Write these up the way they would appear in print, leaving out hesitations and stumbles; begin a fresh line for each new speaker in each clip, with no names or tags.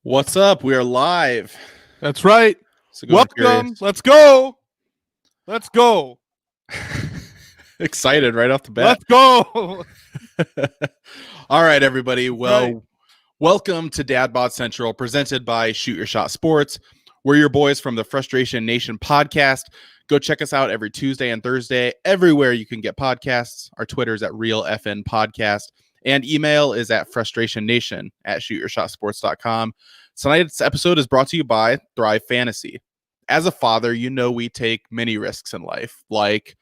What's up? We are live.
That's right.
So
Welcome. Let's go. Let's go.
Excited right off the bat.
Let's go.
All right, everybody. Well,
Right.
Welcome to Dad Bod Central, presented by Shoot Your Shot Sports. We're your boys from the Frustration Nation podcast. Go check us out every Tuesday and Thursday, everywhere you can get podcasts. Our Twitter is at RealFN Podcast, and email is at frustrationnation@shootyourshotsports.com. Tonight's episode is brought to you by Thrive Fantasy. As a father, you know we take many risks in life, like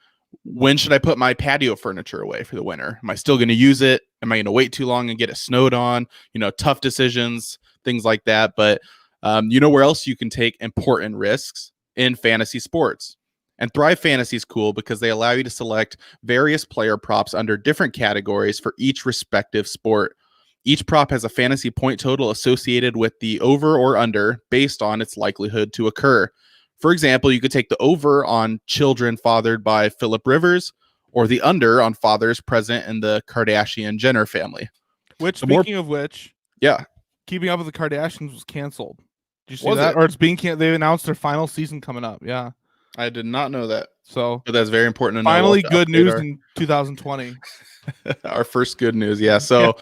when should I put my patio furniture away for the winter? Am I still going to use it? Am I going to wait too long and get it snowed on? Tough decisions, things like that. But you know where else you can take important risks? In fantasy sports. And Thrive Fantasy is cool because they allow you to select various player props under different categories for each respective sport. Each prop has a fantasy point total associated with the over or under based on its likelihood to occur. For example, you could take the over on children fathered by Philip Rivers or the under on fathers present in the Kardashian-Jenner family.
Which, speaking of which,
yeah,
Keeping Up with the Kardashians was canceled. Did you see
Was
that?
it?
Or it's being canceled. They announced their final season coming up. Yeah.
I did not know that.
So
But that's very important to know.
finally good news in 2020.
Our first good news. Yeah. So,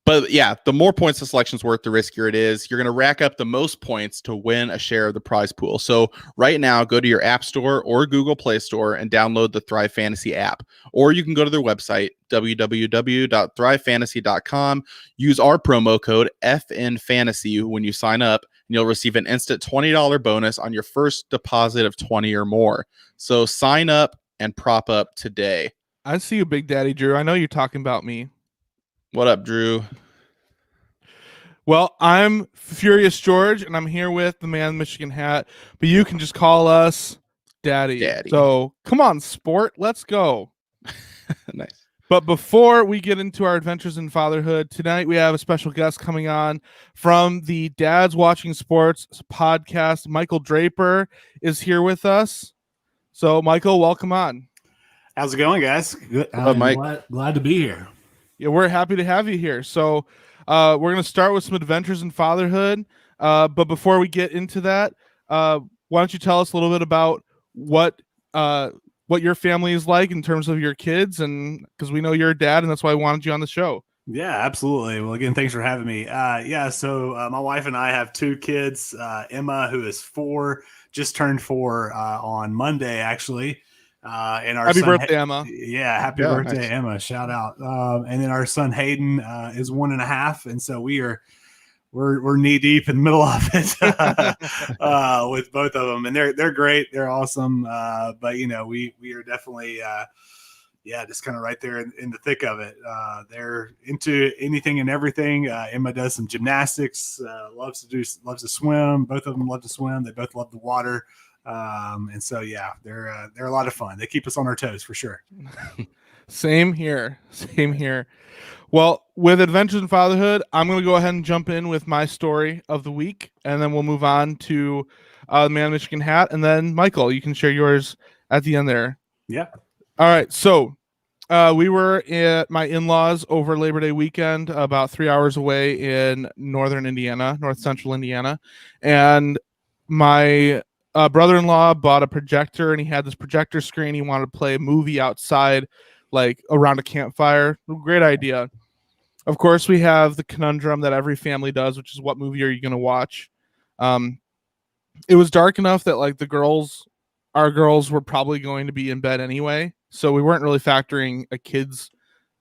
but yeah, the more points the selection's worth, the riskier it is. You're going to rack up the most points to win a share of the prize pool. So right now, go to your App Store or Google Play Store and download the Thrive Fantasy app. Or you can go to their website, www.thrivefantasy.com. Use our promo code FNFantasy when you sign up, and you'll receive an instant $20 bonus on your first deposit of 20 or more. So sign up and prop up today.
I see you, Big Daddy Drew. I know you're talking about me.
What up, Drew?
Well, I'm Furious George, and I'm here with the man in the Michigan hat, but you can just call us Daddy. So come on, sport. Let's go.
Nice.
But before we get into our adventures in fatherhood, tonight we have a special guest coming on from the Dads Watching Sports podcast. Michael Draper is here with us. So, Michael, welcome on.
How's it going, guys? Good.
Mike?
Glad to be here.
Yeah, we're happy to have you here. So, we're going to start with some adventures in fatherhood. But before we get into that, why don't you tell us a little bit about what your family is like in terms of your kids, and because we know you're a dad, and that's why we wanted you on the show.
Yeah, absolutely. Well, again, thanks for having me. So my wife and I have two kids. Emma, who is 4, just turned 4 on Monday, actually. And our
happy
son,
birthday, Emma.
Yeah, happy birthday, nice. Emma. Shout out. And then our son Hayden is 1.5, and so we're knee deep in the middle of it with both of them, and they're great. They're awesome. But we are definitely just kind of right there in the thick of it. They're into anything and everything. Emma does some gymnastics, loves to swim. Both of them love to swim. They both love the water. And so, they're a lot of fun. They keep us on our toes for sure.
Same here. Well, with Adventures in Fatherhood, I'm going to go ahead and jump in with my story of the week, and then we'll move on to the Man Michigan hat. And then, Michael, you can share yours at the end there.
Yeah.
All right. So we were at my in-laws over Labor Day weekend, about 3 hours away in north central Indiana. And my brother-in-law bought a projector, and he had this projector screen. He wanted to play a movie outside, like around a campfire. Great idea. Of course, we have the conundrum that every family does, which is what movie are you going to watch? It was dark enough that like our girls were probably going to be in bed anyway. So we weren't really factoring a kid's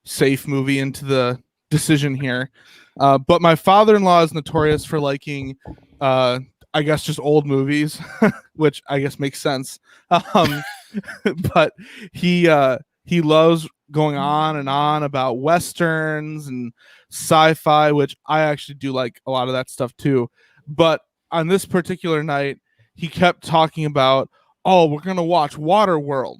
safe movie into the decision here. But my father-in-law is notorious for liking, I guess, just old movies, which I guess makes sense. But he loves going on and on about Westerns and sci-fi, which I actually do like a lot of that stuff too. But on this particular night, he kept talking about, we're going to watch Waterworld.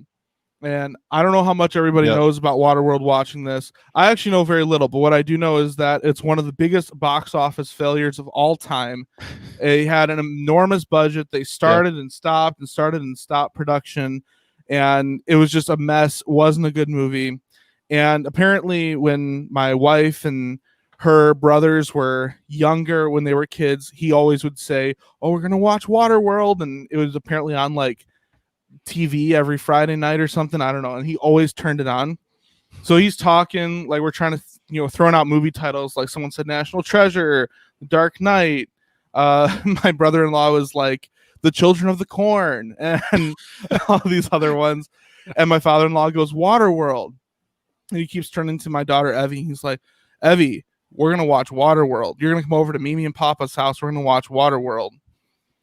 And I don't know how much everybody knows about Waterworld watching this. I actually know very little, but what I do know is that it's one of the biggest box office failures of all time. It had an enormous budget. They started and stopped production, and it was just a mess. It wasn't a good movie. And apparently when my wife and her brothers were younger when they were kids, he always would say, "Oh, we're gonna watch Waterworld," and it was apparently on like TV every Friday night or something. I don't know, and he always turned it on. So he's talking like we're trying to, throwing out movie titles like someone said National Treasure, Dark Knight. My brother-in-law was like The Children of the Corn and all these other ones. And my father-in-law goes Waterworld. And he keeps turning to my daughter Evie. He's like, Evie, we're going to watch Waterworld. You're going to come over to Mimi and Papa's house. We're going to watch Waterworld.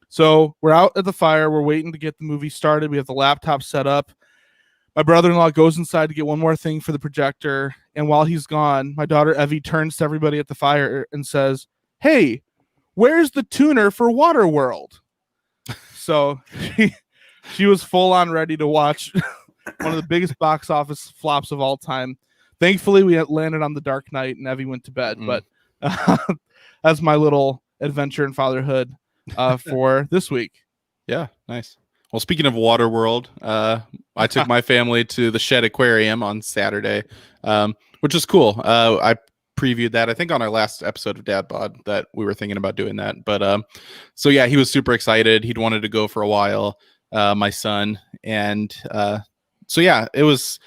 So we're out at the fire. We're waiting to get the movie started. We have the laptop set up. My brother-in-law goes inside to get one more thing for the projector. And while he's gone, my daughter Evie turns to everybody at the fire and says, "Hey, where's the tuner for Waterworld?" So she was full on ready to watch one of the biggest box office flops of all time. Thankfully, we had landed on The Dark Knight and Evie went to bed. But that's my little adventure in fatherhood for this week.
Yeah, nice. Well, speaking of Waterworld, I took my family to the Shed Aquarium on Saturday, which was cool. I previewed that, I think, on our last episode of Dad Bod, that we were thinking about doing that. But so yeah, he was super excited. He'd wanted to go for a while, my son, and so yeah, it was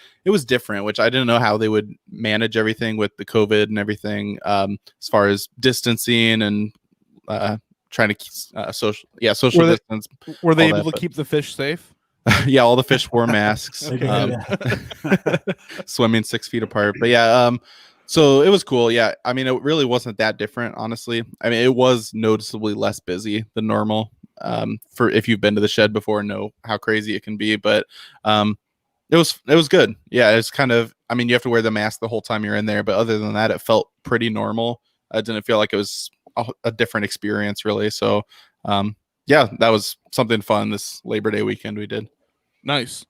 different, which I didn't know how they would manage everything with the COVID and everything, as far as distancing and trying to social distance.
Were they able to keep the fish safe?
Yeah, all the fish wore masks. Swimming 6 feet apart. But yeah, so it was cool. Yeah, I mean, it really wasn't that different, honestly. I mean, it was noticeably less busy than normal. For if you've been to the Shed before, know how crazy it can be. But it was good. Yeah, it's kind of. I mean, you have to wear the mask the whole time you're in there, but other than that, it felt pretty normal. I didn't feel like it was a different experience, really. So, yeah, that was something fun this Labor Day weekend we did.
Nice.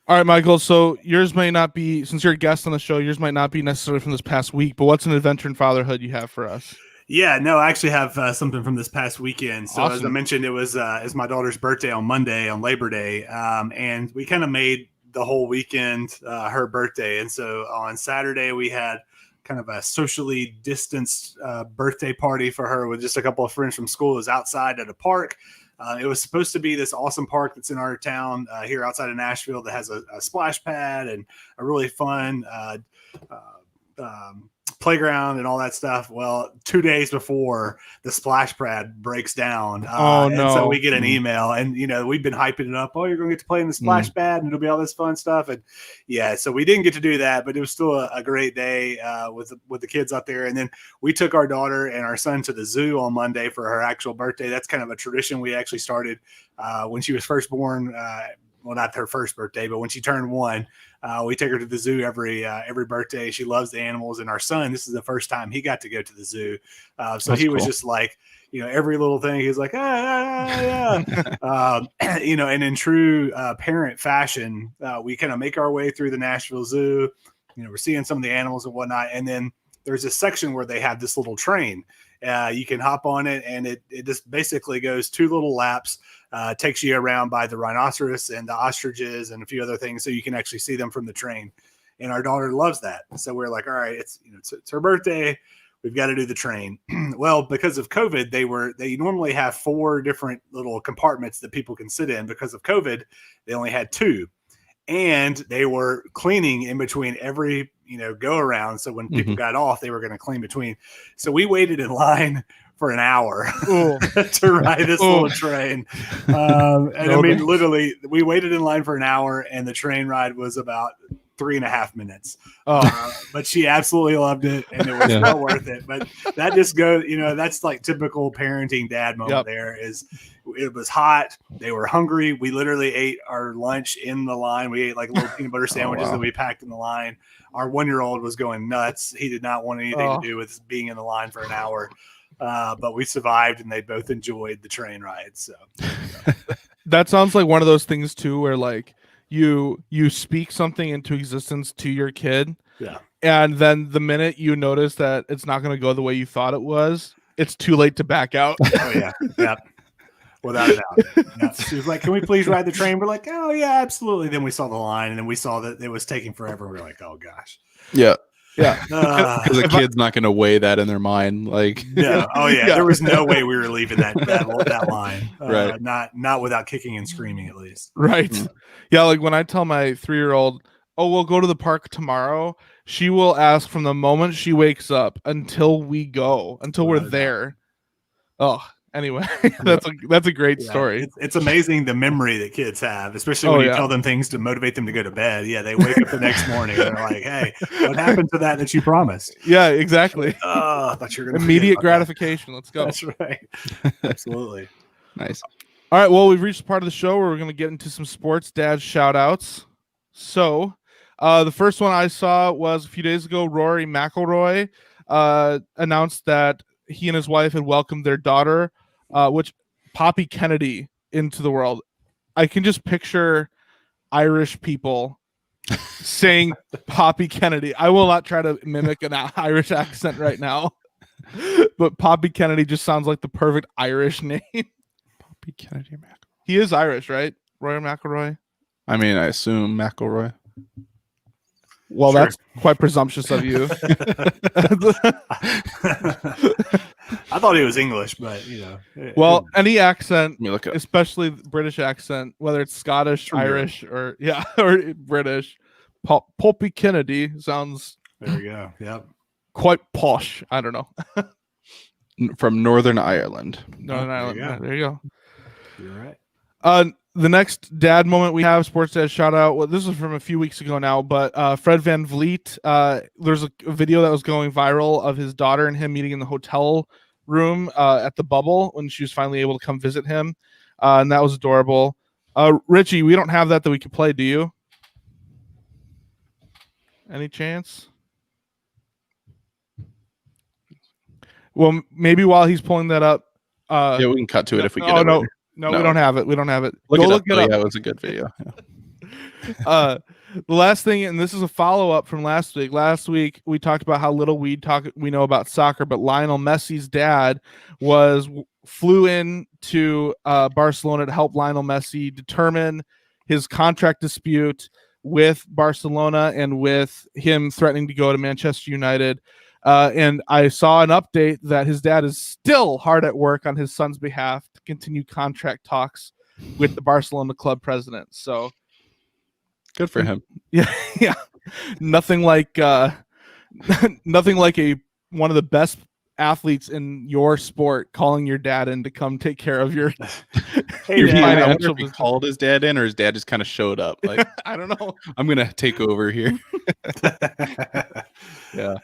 All right, Michael. So yours might not be, since you're a guest on the show, yours might not be necessarily from this past week, but what's an adventure in fatherhood you have for us?
Yeah, no, I actually have something from this past weekend. So
Awesome.
As I mentioned, it was my daughter's birthday on Monday, on Labor Day, and we kind of made the whole weekend her birthday. And so on Saturday, we had kind of a socially distanced birthday party for her with just a couple of friends from school. It was outside at a park. It was supposed to be this awesome park that's in our town here outside of Nashville that has a splash pad and a really fun playground and all that stuff. Well, 2 days before, the splash pad breaks down. And so we get an email, and we've been hyping it up. Oh, you're going to get to play in the splash pad, and it'll be all this fun stuff. And yeah, so we didn't get to do that, but it was still a great day with the kids out there. And then we took our daughter and our son to the zoo on Monday for her actual birthday. That's kind of a tradition we actually started when she was first born. Well, not her first birthday, but when she turned 1, we take her to the zoo every birthday. She loves the animals, and our son, this is the first time he got to go to the zoo. So he was just like, every little thing, he's like, yeah. And in true parent fashion, we kind of make our way through the Nashville Zoo. We're seeing some of the animals and whatnot. And then there's a section where they have this little train. You can hop on it, and it just basically goes 2 little laps, takes you around by the rhinoceros and the ostriches and a few other things, so you can actually see them from the train. And our daughter loves that. So we're like, all right, it's her birthday, we've got to do the train. Well, because of COVID, they normally have 4 different little compartments that people can sit in. Because of COVID, they only had 2. And they were cleaning in between every, go around. So when people got off, they were going to clean between. So we waited in line for an hour to ride this little train. I mean, literally, we waited in line for an hour, and the train ride was about 3.5 minutes. But she absolutely loved it, and it was well worth it. But that just goes, that's like typical parenting dad moment. There is, it was hot. They were hungry. We literally ate our lunch in the line. We ate like little peanut butter sandwiches that we packed in the line. Our 1-year-old was going nuts. He did not want anything to do with being in the line for an hour. But we survived, and they both enjoyed the train ride. So
that sounds like one of those things too, where like you speak something into existence to your kid, and then the minute you notice that it's not going to go the way you thought it was, it's too late to back out.
Oh yeah, without a doubt. She was like, "Can we please ride the train?" We're like, "Oh yeah, absolutely." Then we saw the line, and then we saw that it was taking forever. We're like, "Oh gosh."
Yeah.
Yeah.
Because the kid's not going to weigh that in their mind. Like,
No. Oh yeah.
Yeah.
There was no way we were leaving that line.
Right.
Not without kicking and screaming at least.
Right.
Mm.
Yeah, like when I tell my 3-year-old, "Oh, we'll go to the park tomorrow," she will ask from the moment she wakes up until we go, until we're
Without a doubt.
there. Oh, anyway, that's a great
Yeah,
story.
it's amazing the memory that kids have, especially
Oh,
when you
yeah.
tell them things to motivate them to go to bed. Yeah, they wake up the next morning and they're like, "Hey, what happened to that you promised?"
Yeah, exactly.
Oh, I thought you were going to
Immediate gratification. Let's go.
That's right. Absolutely.
nice.
All right, well, we've reached the part of the show where we're going to get into some sports dad shout outs. So, the first one I saw was a few days ago. Rory McIlroy announced that he and his wife had welcomed their daughter, Poppy Kennedy, into the world. I can just picture Irish people saying Poppy Kennedy. I will not try to mimic an Irish accent right now, but Poppy Kennedy just sounds like the perfect Irish name.
Poppy Kennedy McElroy.
He is Irish, right? Rory McIlroy.
I mean, I assume McElroy.
Well,
Sure.
that's quite presumptuous of you.
I thought he was English, but
Well, any accent,
Let me look up.
especially the British accent, whether it's Scottish,
From Europe.
Irish, or or British, Poppy Kennedy sounds
there you go. Yep.
quite posh. I don't know.
From Northern Ireland.
Northern
there
Ireland.
you go.
Yeah, there you go.
You're right.
The next dad moment we have, sports dad shout out. Well, this is from a few weeks ago now, but Fred Van Vliet. There's a video that was going viral of his daughter and him meeting in the hotel room at the Bubble when she was finally able to come visit him, and that was adorable. Richie, we don't have that we could play. Do you? Any chance? Well, maybe while he's pulling that up.
Yeah, we can cut to it if we get
oh
it.
no.
later.
No,
No.
we don't have it. We don't have it.
Look
Go
it
look
up.
it
though.
up.
Yeah, it was a good video. Yeah.
The last thing, and this is a follow-up from last week. Last week we talked about how little we know about soccer, but Lionel Messi's dad flew in to Barcelona to help Lionel Messi determine his contract dispute with Barcelona and with him threatening to go to Manchester United. And I saw an update that his dad is still hard at work on his son's behalf to continue contract talks with the Barcelona club president. So
Good for him.
yeah, nothing like nothing like one of the best athletes in your sport calling your dad in to come take care of your
Hey,
Your
Dad.
I wonder
financial
if he
business.
called his dad in, or his dad just kind of showed up. Like,
I don't know.
I'm gonna take over here. Yeah.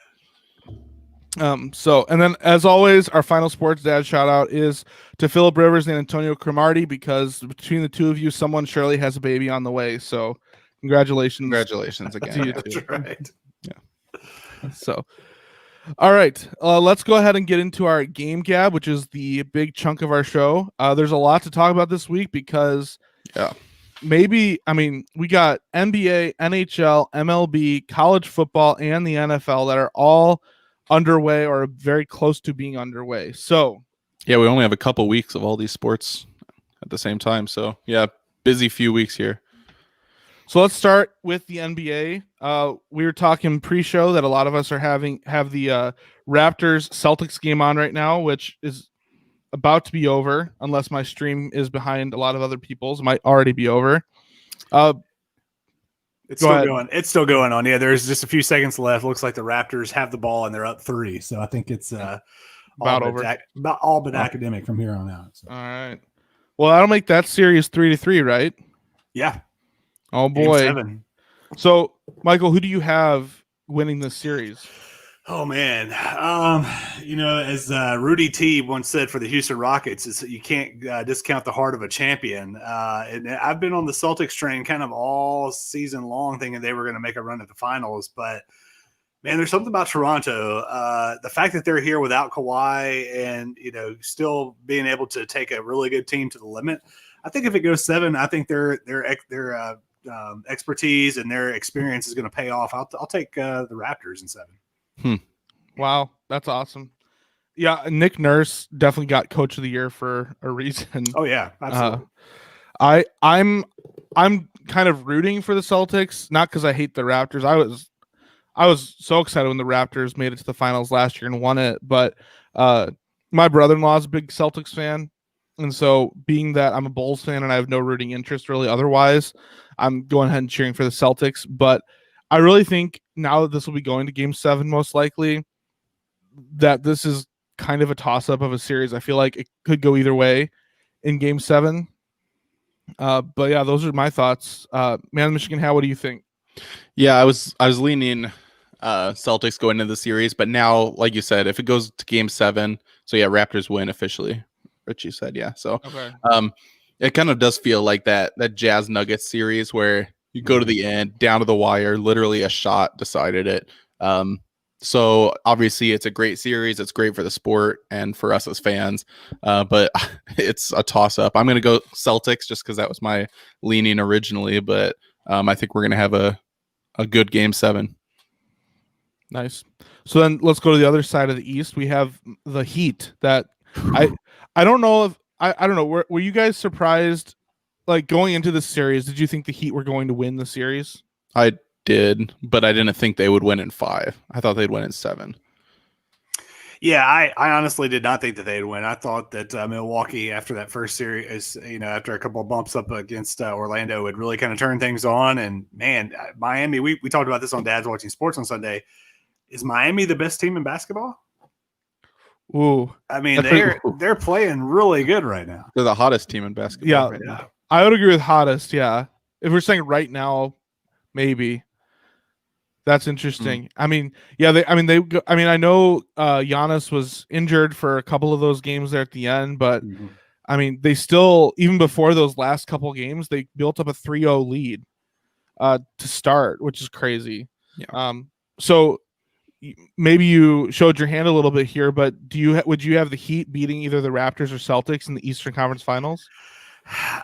So, and then as always, our final sports dad shout out is to Philip Rivers and Antonio Cromartie, because between the two of you, someone surely has a baby on the way. So congratulations.
Congratulations again.
To you
That's
too.
right.
So, all right, let's go ahead and get into our game gab, which is the big chunk of our show. There's a lot to talk about this week because
Yeah.
we got NBA, NHL, MLB, college football, and the NFL that are all underway or very close to being underway. So,
Yeah, we only have a couple weeks of all these sports at the same time. So yeah, busy few weeks here.
So let's start with the NBA. We were talking pre-show that a lot of us have the Raptors Celtics game on right now, which is about to be over, unless my stream is behind a lot of other people's. It might already be over.
It's
Go
still
ahead.
going. It's still going on. Yeah, there's just a few seconds left. Looks like the Raptors have the ball and they're up 3. So I think it's
About
all
over.
about all but academic from here on out. So.
All right. Well, that'll make that series 3-3, right?
Yeah.
Oh
Game
boy.
7.
So, Michael, who do you have winning this series?
Oh man, as Rudy T once said for the Houston Rockets, is you can't discount the heart of a champion. And I've been on the Celtics train kind of all season long, thinking they were going to make a run at the finals. But man, there's something about Toronto. The fact that they're here without Kawhi and still being able to take a really good team to the limit. I think if it goes 7, I think their expertise and their experience is going to pay off. I'll take the Raptors in 7.
Wow, that's awesome. Yeah, Nick Nurse definitely got Coach of the Year for a reason.
Oh yeah, absolutely.
I'm kind of rooting for the Celtics, not because I hate the Raptors. I was so excited when the Raptors made it to the finals last year and won it. But my brother-in-law is a big Celtics fan. And so being that I'm a Bulls fan and I have no rooting interest really otherwise, I'm going ahead and cheering for the Celtics. But I really think now that this will be going to game 7, most likely, that this is kind of a toss-up of a series. I feel like it could go either way in game 7. But yeah, those are my thoughts. Man, Michigan, what do you think?
Yeah, I was leaning Celtics going into the series, but now, like you said, if it goes to game 7, so yeah, Raptors win officially. Richie said, yeah. So
Okay.
It kind of does feel like that Jazz Nuggets series where you go to the end, down to the wire, literally a shot decided it. So obviously it's a great series. It's great for the sport and for us as fans, but it's a toss up. I'm going to go Celtics just because that was my leaning originally, but I think we're going to have a good game 7.
Nice. So then let's go to the other side of the East. We have the Heat that I don't know if I don't know. Were you guys surprised, like going into this series? Did you think the Heat were going to win the series?
I did, but I didn't think they would win in 5. I thought they'd win in 7.
Yeah, I honestly did not think that they'd win. I thought that Milwaukee, after that first series, after a couple of bumps up against Orlando, would really kind of turn things on. And man, Miami, we talked about this on Dad's Watching Sports on Sunday. Is Miami the best team in basketball?
Ooh,
I mean, they're playing really good right now.
They're the hottest team in basketball.
Yeah,
right now.
I would agree with hottest. Yeah, if we're saying right now, maybe. That's interesting. I mean, yeah, I know Giannis was injured for a couple of those games there at the end, but I mean, they still, even before those last couple games, they built up a 3-0 lead to start, which is crazy.
Yeah.
So maybe you showed your hand a little bit here, but would you have the Heat beating either the Raptors or Celtics in the Eastern Conference Finals?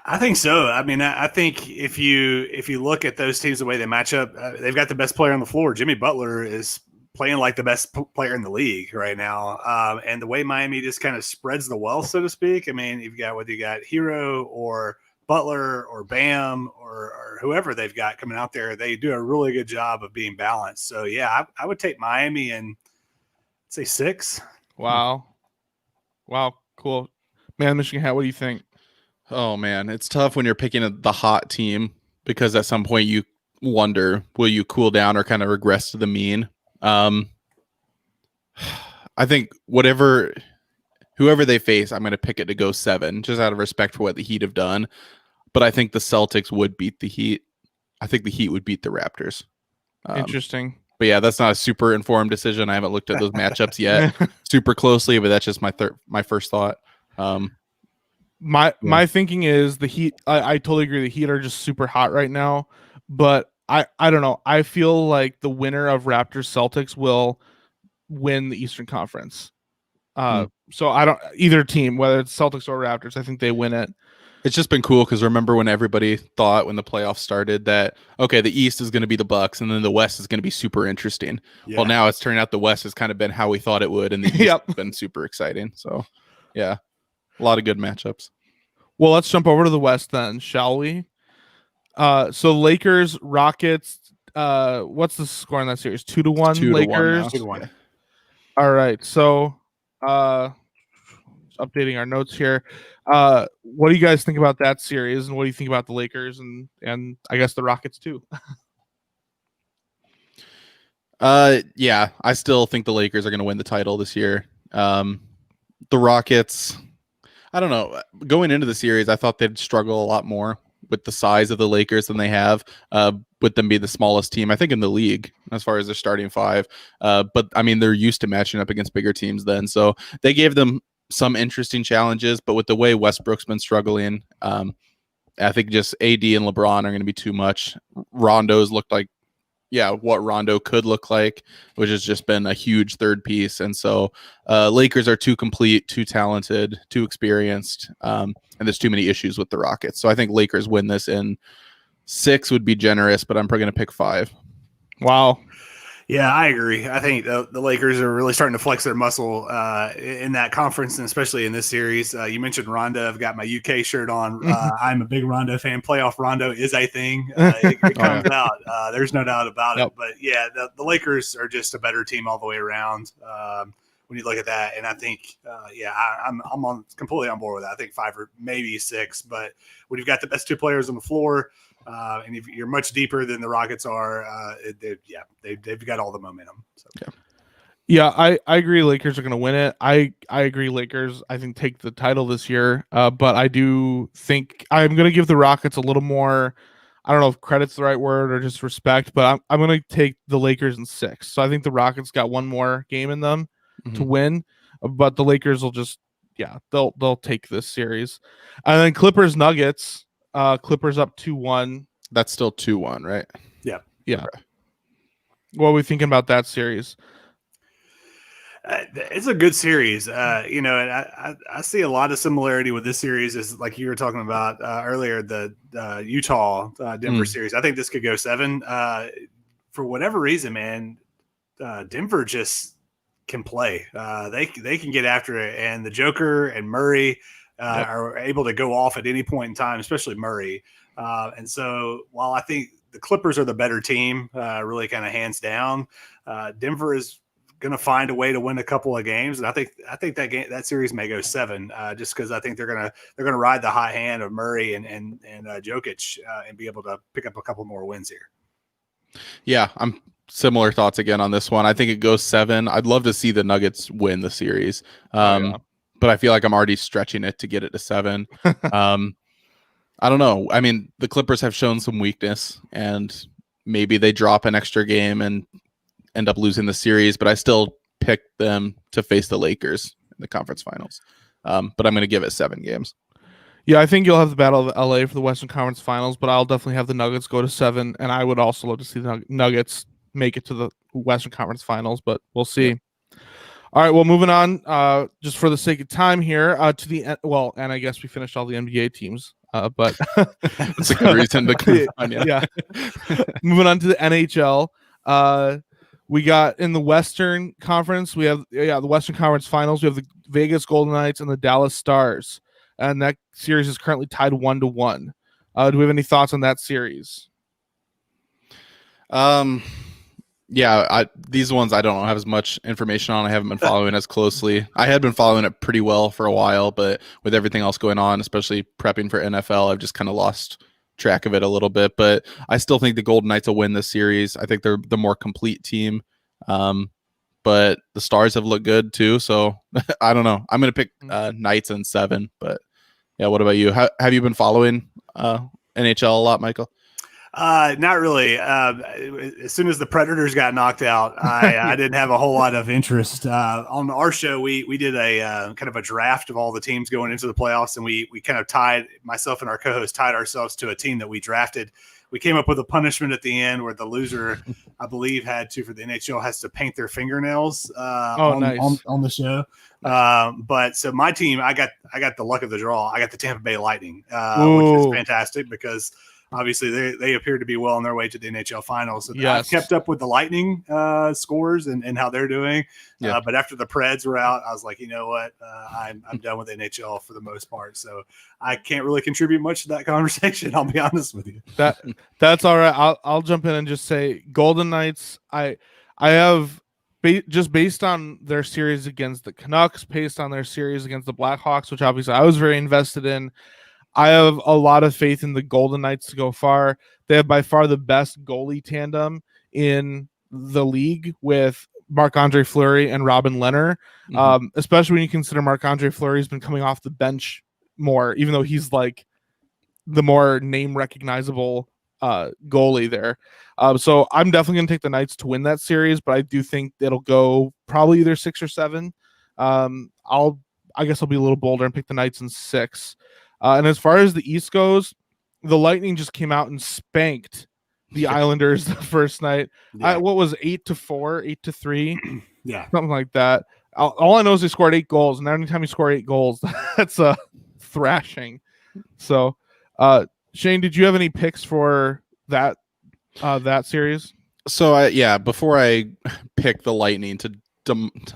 I think so. I mean, I think if you look at those teams, the way they match up, they've got the best player on the floor. Jimmy Butler is playing like the best player in the league right now. And the way Miami just kind of spreads the wealth, so to speak. I mean, whether you got Hero or Butler or Bam or whoever they've got coming out there, they do a really good job of being balanced. So yeah, I would take Miami and say 6.
Wow, cool, man. Michigan, what do you think?
Oh man, it's tough when you're picking the hot team because at some point you wonder, will you cool down or kind of regress to the mean? I think whoever they face, I'm going to pick it to go 7, just out of respect for what the Heat have done. But I think the Celtics would beat the Heat. I think the Heat would beat the Raptors.
Interesting.
But yeah, that's not a super informed decision. I haven't looked at those matchups yet super closely, but that's just my first thought.
My thinking is the Heat. I totally agree. The Heat are just super hot right now, but I don't know. I feel like the winner of Raptors Celtics will win the Eastern Conference. So I don't either team, whether it's Celtics or Raptors. I think they win it.
It's just been cool because remember when everybody thought when the playoffs started that okay, the East is going to be the Bucks and then the West is going to be super interesting. Yeah. Well, now it's turned out the West has kind of been how we thought it would, and the East has been super exciting. So yeah. A lot of good matchups.
Well, let's jump over to the West then, shall we? So Lakers, Rockets. What's the score in that series? 2-1 Lakers.
2-1.
All right. So, updating our notes here. What do you guys think about that series, and what do you think about the Lakers and I guess the Rockets too?
Yeah, I still think the Lakers are going to win the title this year. The Rockets. I don't know. Going into the series, I thought they'd struggle a lot more with the size of the Lakers than they have, with them being the smallest team, I think, in the league as far as their starting 5. But, I mean, they're used to matching up against bigger teams then. So they gave them some interesting challenges. But with the way Westbrook's been struggling, I think just AD and LeBron are going to be too much. Rondo's looked like, what Rondo could look like, which has just been a huge third piece. And so Lakers are too complete, too talented, too experienced, and there's too many issues with the Rockets. So I think Lakers win this in 6 would be generous, but I'm probably going to pick 5.
Wow.
Yeah, I agree. I think the Lakers are really starting to flex their muscle in that conference, and especially in this series. You mentioned Rondo. I've got my UK shirt on. I'm a big Rondo fan. Playoff Rondo is a thing. It comes out. There's no doubt about it. But yeah, the Lakers are just a better team all the way around. When you look at that, and I think, I'm completely on board with that. I think 5 or maybe 6. But when you've got the best 2 players on the floor. And if you're much deeper than the Rockets are, they've got all the momentum. So.
Yeah, I agree. Lakers are going to win it. I agree. Lakers, I think, take the title this year. But I do think I'm going to give the Rockets a little more. I don't know if credit's the right word or just respect, but I'm going to take the Lakers in 6. So I think the Rockets got one more game in them to win, but the Lakers will just, they'll take this series. And then Clippers Nuggets. Clippers up 2-1.
That's still 2-1, right?
Yeah.
Okay. What are we thinking about that series?
It's a good series, and I see a lot of similarity with this series, is like you were talking about earlier, the Utah Denver series. I think this could go 7. For whatever reason, man, Denver just can play. They can get after it, and the Joker and Murray are able to go off at any point in time, especially Murray. And so while I think the Clippers are the better team, really kind of hands down, Denver is going to find a way to win a couple of games. And I think that series may go 7, just because I think they're going to ride the hot hand of Murray and Jokic and be able to pick up a couple more wins here.
Yeah, I'm similar thoughts again on this one. I think it goes 7. I'd love to see the Nuggets win the series. But I feel like I'm already stretching it to get it to 7. I don't know. I mean, the Clippers have shown some weakness, and maybe they drop an extra game and end up losing the series, but I still pick them to face the Lakers in the conference finals. But I'm going to give it 7 games.
Yeah, I think you'll have the Battle of LA for the Western Conference Finals, but I'll definitely have the Nuggets go to 7, and I would also love to see the Nuggets make it to the Western Conference Finals, but we'll see. Yeah. All right, well, moving on, just for the sake of time here, to the and I guess we finished all the NBA teams, but
it's a good reason to come on.
Yeah. Moving on to the NHL, we got in the Western Conference, we have the Western Conference Finals. We have the Vegas Golden Knights and the Dallas Stars, and that series is currently tied 1-1. Do we have any thoughts on that series?
These ones I don't have as much information on. I haven't been following as closely. I had been following it pretty well for a while, but with everything else going on, especially prepping for NFL, I've just kind of lost track of it a little bit. But I still think the Golden Knights will win this series. I think they're the more complete team. But the Stars have looked good too, so I don't know. I'm going to pick Knights in 7. But yeah, what about you? Have you been following NHL a lot, Michael?
Not really. As soon as the Predators got knocked out, I didn't have a whole lot of interest. On our show, we did a kind of a draft of all the teams going into the playoffs, and we kind of myself and our co-host tied ourselves to a team that we drafted. We came up with a punishment at the end where the loser, I believe, for the NHL has to paint their fingernails on the show. But so my team, I got the luck of the draw. I got the Tampa Bay Lightning, which is fantastic because obviously they appear to be well on their way to the NHL finals. So I've kept up with the Lightning scores and how they're doing. Yeah. But after the Preds were out, I was like, you know what? I'm done with NHL for the most part. So I can't really contribute much to that conversation. I'll be honest with you.
That's all right. I'll jump in and just say Golden Knights. I have just based on their series against the Canucks, based on their series against the Blackhawks, which obviously I was very invested in. I have a lot of faith in the Golden Knights to go far. They have by far the best goalie tandem in the league with Marc-Andre Fleury and Robin Lehner, especially when you consider Marc-Andre Fleury has been coming off the bench more, even though he's like the more name recognizable goalie there. So I'm definitely going to take the Knights to win that series, but I do think it'll go probably either 6 or 7. I guess I'll be a little bolder and pick the Knights in 6. And as far as the East goes, the Lightning just came out and spanked the Islanders the first night. Yeah. What was 8-4, 8-3?
Yeah,
something like that. All I know is they scored 8 goals, and anytime you score 8 goals, that's a thrashing. So, Shane, did you have any picks for that series?
So before I pick the Lightning to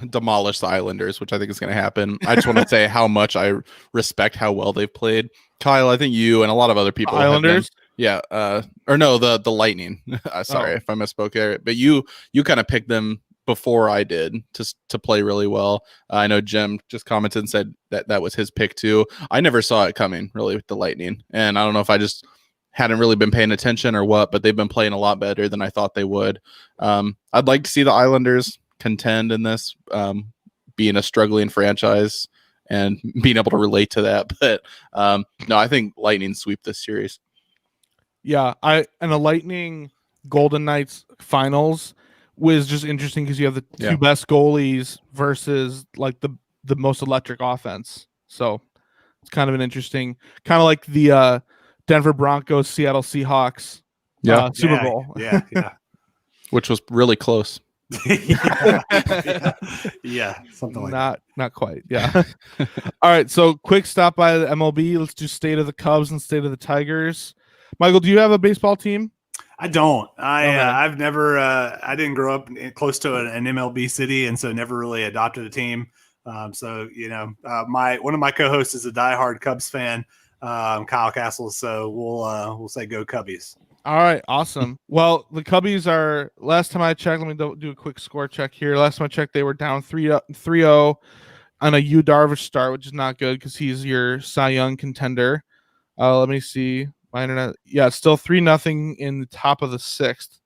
demolish the Islanders, which I think is going to happen, I just want to say how much I respect how well they've played. Kyle, I think you and a lot of other people
Islanders.
The Lightning. Sorry if I misspoke there, but you kind of picked them before I did to play really well. I know Jim just commented and said that was his pick too. I never saw it coming really with the Lightning, and I don't know if I just hadn't really been paying attention or what, but they've been playing a lot better than I thought they would. I'd like to see the Islanders contend in this, being a struggling franchise and being able to relate to that. But no, I think Lightning sweep this series.
Yeah, and the Lightning Golden Knights finals was just interesting because you have the two best goalies versus like the most electric offense. So it's kind of an interesting, kind of like the Denver Broncos, Seattle Seahawks Super Bowl.
Yeah.
Which was really close.
Yeah, something like that.
Not quite. Yeah. All right. So quick stop by the MLB. Let's do state of the Cubs and state of the Tigers. Michael, do you have a baseball team?
I don't. I've never. I didn't grow up close to an MLB city, and so never really adopted a team. So one of my co-hosts is a diehard Cubs fan, Kyle Castles. So we'll say go Cubbies.
All right, awesome. Well, the Cubbies are, last time I checked, let me do a quick score check here. Last time I checked, they were down 3-0 on a Yu Darvish start, which is not good because he's your Cy Young contender. Let me see. My internet. Yeah, it's still 3-0 in the top of the sixth.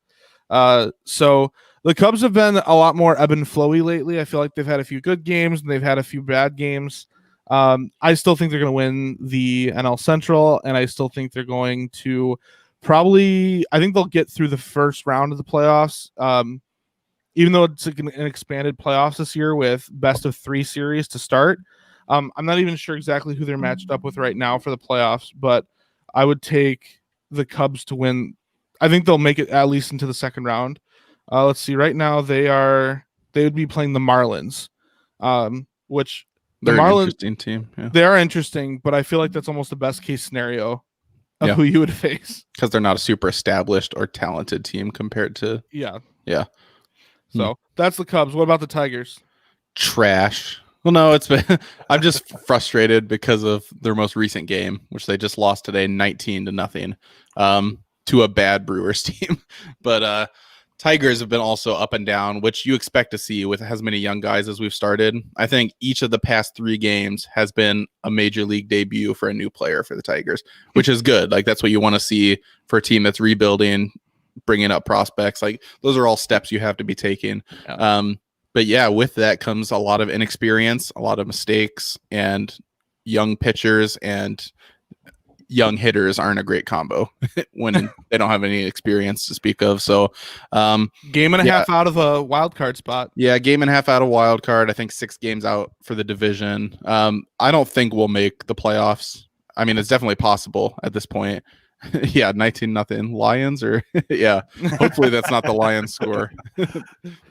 So the Cubs have been a lot more ebb and flowy lately. I feel like they've had a few good games and they've had a few bad games. I still think they're going to win the NL Central, and I still think they're going to I think they'll get through the first round of the playoffs. Even though it's an expanded playoffs this year with best of 3 series to start. I'm not even sure exactly who they're matched up with right now for the playoffs, but I would take the Cubs to win. I think they'll make it at least into the second round. Let's see. Right now they would be playing the Marlins, which
they're
the Marlins,
an interesting team. Yeah.
They are interesting, but I feel like that's almost the best case scenario of who you would face,
because they're not a super established or talented team compared to
So that's the Cubs. What about the Tigers?
Trash. Well, no, it's been. I'm just frustrated because of their most recent game, which they just lost today, 19-0, to a bad Brewers team. But Tigers have been also up and down, which you expect to see with as many young guys as we've started. I think each of the past 3 games has been a major league debut for a new player for the Tigers, which is good. Like, that's what you want to see for a team that's rebuilding, bringing up prospects. Like, those are all steps you have to be taking.
Yeah.
But yeah, with that comes a lot of inexperience, a lot of mistakes, and young pitchers and young hitters aren't a great combo when they don't have any experience to speak of. So
game and a half out of a wild card spot.
Yeah, game and a half out of wild card. I think 6 games out for the division. I don't think we'll make the playoffs. I mean, it's definitely possible at this point. Yeah, 19-0 Lions, or hopefully that's not the Lions score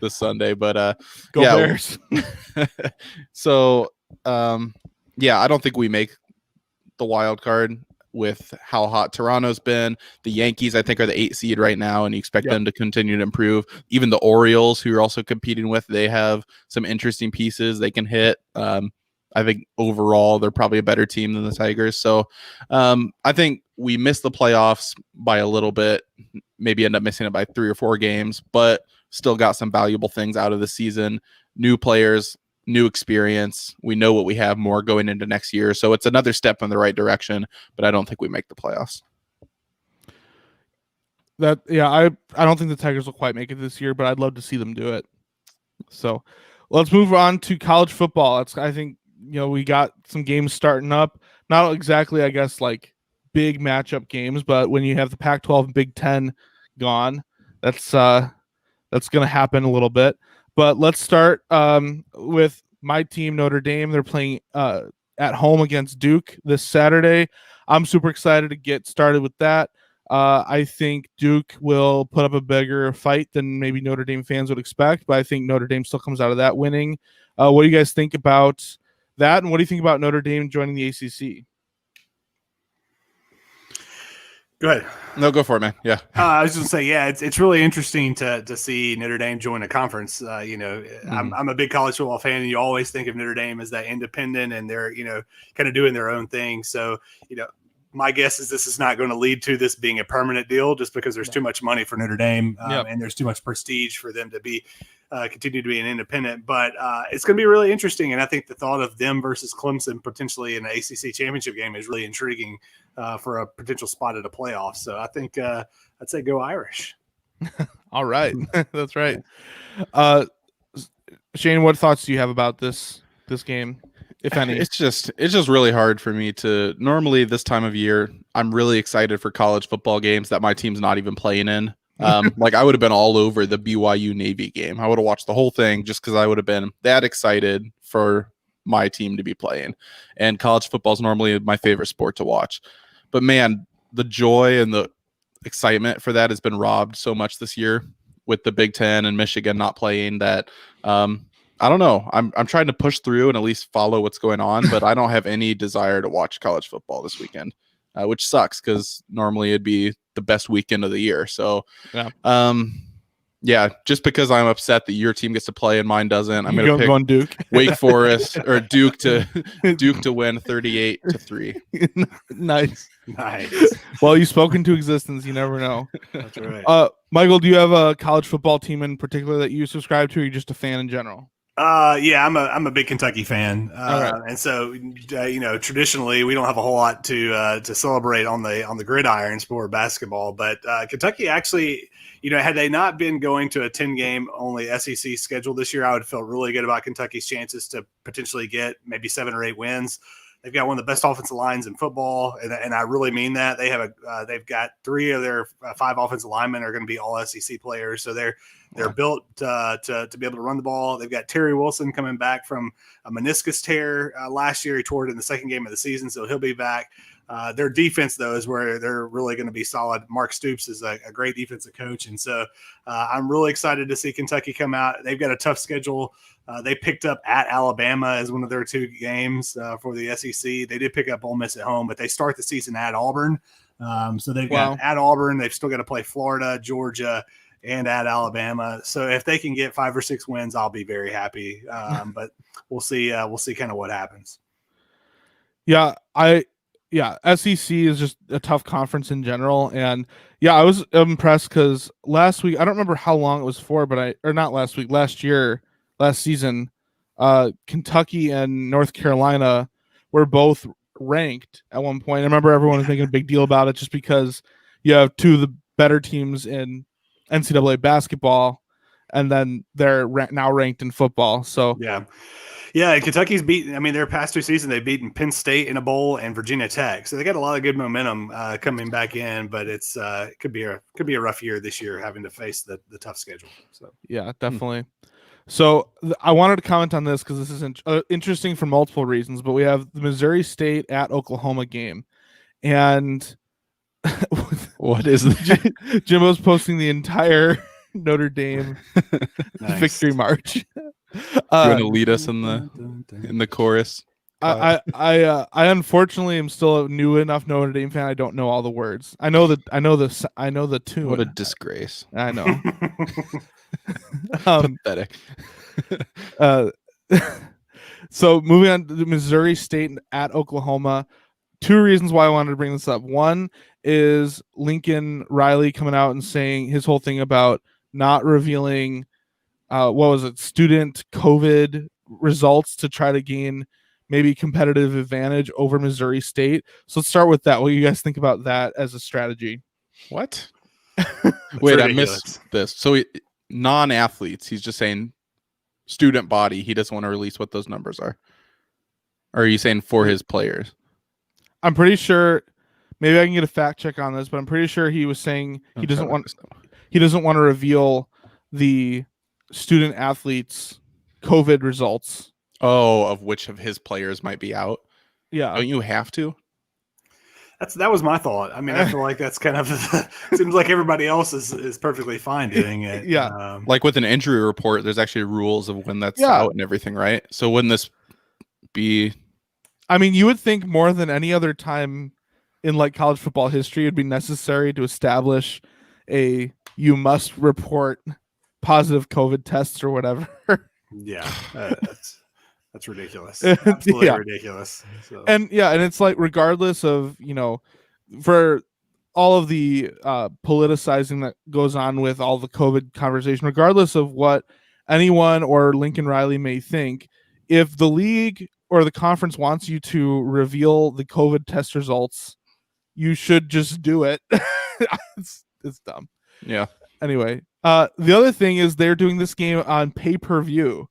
this Sunday, but
Go Bears.
So I don't think we make the wild card with how hot Toronto's been. The Yankees, I think, are the 8 seed right now, and you expect them to continue to improve. Even the Orioles, who you're also competing with, they have some interesting pieces they can hit. I think overall they're probably a better team than the Tigers. So I think we missed the playoffs by a little bit, maybe end up missing it by 3 or 4 games, but still got some valuable things out of the season. New players, new experience. We know what we have more going into next year. So it's another step in the right direction, but I don't think we make the playoffs.
I don't think the Tigers will quite make it this year, but I'd love to see them do it. So let's move on to college football. I think, we got some games starting up. Not exactly, I guess, like big matchup games, but when you have the Pac-12 and Big Ten gone, that's going to happen a little bit. But let's start with my team, Notre Dame. They're playing at home against Duke this Saturday. I'm super excited to get started with that. I think Duke will put up a bigger fight than maybe Notre Dame fans would expect, but I think Notre Dame still comes out of that winning. What do you guys think about that, and what do you think about Notre Dame joining the ACC?
Go ahead.
No, go for it, man. Yeah.
I was just gonna say, yeah, it's really interesting to see Notre Dame join a conference. I'm a big college football fan, and you always think of Notre Dame as that independent, and they're kind of doing their own thing. So my guess is this is not going to lead to this being a permanent deal, just because there's too much money for Notre Dame, and there's too much prestige for them to be continue to be an independent. But it's going to be really interesting, and I think the thought of them versus Clemson potentially in the ACC championship game is really intriguing for a potential spot at a playoff. So I think I'd say go Irish.
All right, that's right. Shane, what thoughts do you have about this game, if any?
It's just really hard for me to normally this time of year. I'm really excited for college football games that my team's not even playing in. Like I would have been all over the BYU Navy game. I would have watched the whole thing just because I would have been that excited for my team to be playing. And college football is normally my favorite sport to watch. But man, the joy and the excitement for that has been robbed so much this year with the Big Ten and Michigan not playing that. I don't know. I'm trying to push through and at least follow what's going on, but I don't have any desire to watch college football this weekend, which sucks because normally it'd be the best weekend of the year. So, just because I'm upset that your team gets to play and mine doesn't, I'm going to pick
on Duke,
Wake Forest, or Duke to win 38-3.
Nice. Well, you spoke into existence. You never know.
That's right.
Michael, do you have a college football team in particular that you subscribe to, or are you just a fan in general?
I'm a big Kentucky fan,
right.
and so traditionally we don't have a whole lot to celebrate on the gridiron sport basketball, but Kentucky actually, had they not been going to a 10-game only SEC schedule this year, I would feel really good about Kentucky's chances to potentially get maybe 7 or 8 wins. They've got one of the best offensive lines in football, and I really mean that. They've got 3 of their 5 offensive linemen are going to be all SEC players, so they're built to be able to run the ball. They've got Terry Wilson coming back from a meniscus tear last year. He tore it in the second game of the season, so he'll be back. Their defense, though, is where they're really going to be solid. Mark Stoops is a great defensive coach, and so I'm really excited to see Kentucky come out. They've got a tough schedule. They picked up at Alabama as one of their 2 games for the SEC. They did pick up Ole Miss at home, but they start the season at Auburn. So they've got at Auburn. They've still got to play Florida, Georgia, and at Alabama. So if they can get 5 or 6 wins, I'll be very happy. But we'll see. We'll see kind of what happens.
SEC is just a tough conference in general, and I was impressed because last week, I don't remember how long it was for, but last season, Kentucky and North Carolina were both ranked at one point. I remember everyone was making a big deal about it just because you have 2 of the better teams in NCAA basketball, and then they're now ranked in football. So
yeah, Kentucky's beaten. I mean, their past 2 seasons they've beaten Penn State in a bowl and Virginia Tech, so they got a lot of good momentum coming back in. But it could be a rough year this year, having to face the tough schedule. So
yeah, definitely. So I wanted to comment on this because this is interesting for multiple reasons. But we have the Missouri State at Oklahoma game, and
what is that?
Jimbo's posting the entire Notre Dame victory march.
You're going to lead us in the chorus.
I unfortunately am still a new enough Notre Dame fan. I don't know all the words. I know the tune.
What a disgrace!
I know.
Pathetic.
So moving on to the Missouri State at Oklahoma. 2 reasons why I wanted to bring this up. One is Lincoln Riley coming out and saying his whole thing about not revealing student COVID results to try to gain maybe competitive advantage over Missouri State. So let's start with that. What do you guys think about that as a strategy?
What? Wait, I missed this. So non-athletes, he's just saying student body. He doesn't want to release what those numbers are. Or are you saying for his players?
I'm pretty sure. Maybe I can get a fact check on this, but I'm pretty sure he was saying he doesn't want to reveal the student athletes' COVID results.
Oh, of which of his players might be out?
Yeah.
Don't you have to?
That was my thought. I mean, I feel like that's kind of seems like everybody else is perfectly fine doing it.
Yeah.
Like with an injury report, there's actually rules of when that's out and everything, right? So wouldn't this be?
I mean, you would think more than any other time in like college football history, it'd be necessary to establish you must report positive COVID tests or whatever.
Yeah, that's ridiculous. Absolutely ridiculous. So.
And it's like regardless of for all of the politicizing that goes on with all the COVID conversation, regardless of what anyone or Lincoln Riley may think, if the league or the conference wants you to reveal the COVID test results, you should just do it. It's dumb.
Yeah.
Anyway, the other thing is they're doing this game on pay-per-view.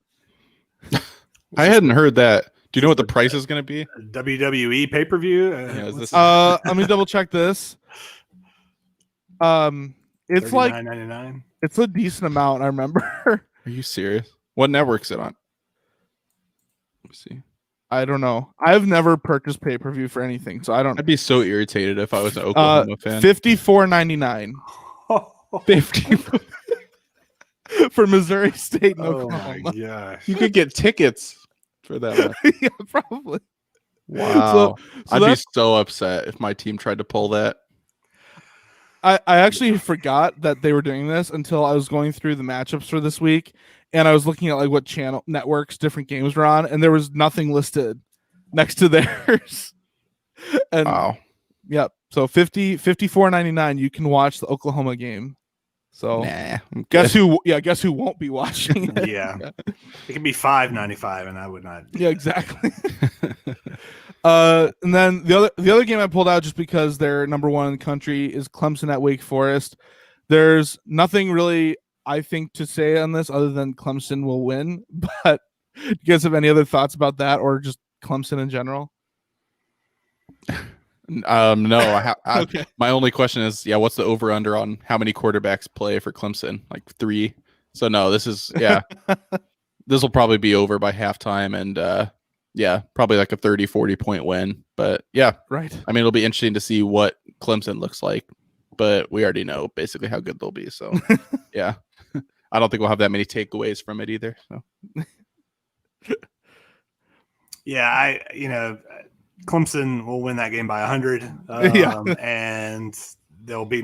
I hadn't heard that. Do you know what the price is going to be?
WWE pay-per-view?
Let me double check this. It's like
$39.99.
it's a decent amount, I remember.
Are you serious? What network's it on? Let me see.
I don't know. I've never purchased pay-per-view for anything, so I don't.
I'd be so irritated if I was an Oklahoma fan.
$54.99. 50 for Missouri State and Oklahoma.
My gosh.
You could get tickets for that one.
Yeah, probably.
Wow.
So
I'd be so upset if my team tried to pull that.
I actually forgot that they were doing this until I was going through the matchups for this week, and I was looking at like what channel networks different games were on, and there was nothing listed next to theirs. And
wow.
Yep. So $54.99 you can watch the Oklahoma game. So guess who won't be watching it?
Yeah. It can be $5.95 and I would not.
Yeah, exactly. And then the other game I pulled out just because they're number one in the country is Clemson at Wake Forest. There's nothing really I think to say on this other than Clemson will win. But do you guys have any other thoughts about that or just Clemson in general?
No.
Okay.
My only question is, what's the over under on how many quarterbacks play for Clemson? Like 3. So no, this is this will probably be over by halftime, and probably like a 30-40 point win. But
right.
I mean, it'll be interesting to see what Clemson looks like, but we already know basically how good they'll be. So I don't think we'll have that many takeaways from it either. So
Clemson will win that game by 100. And there'll be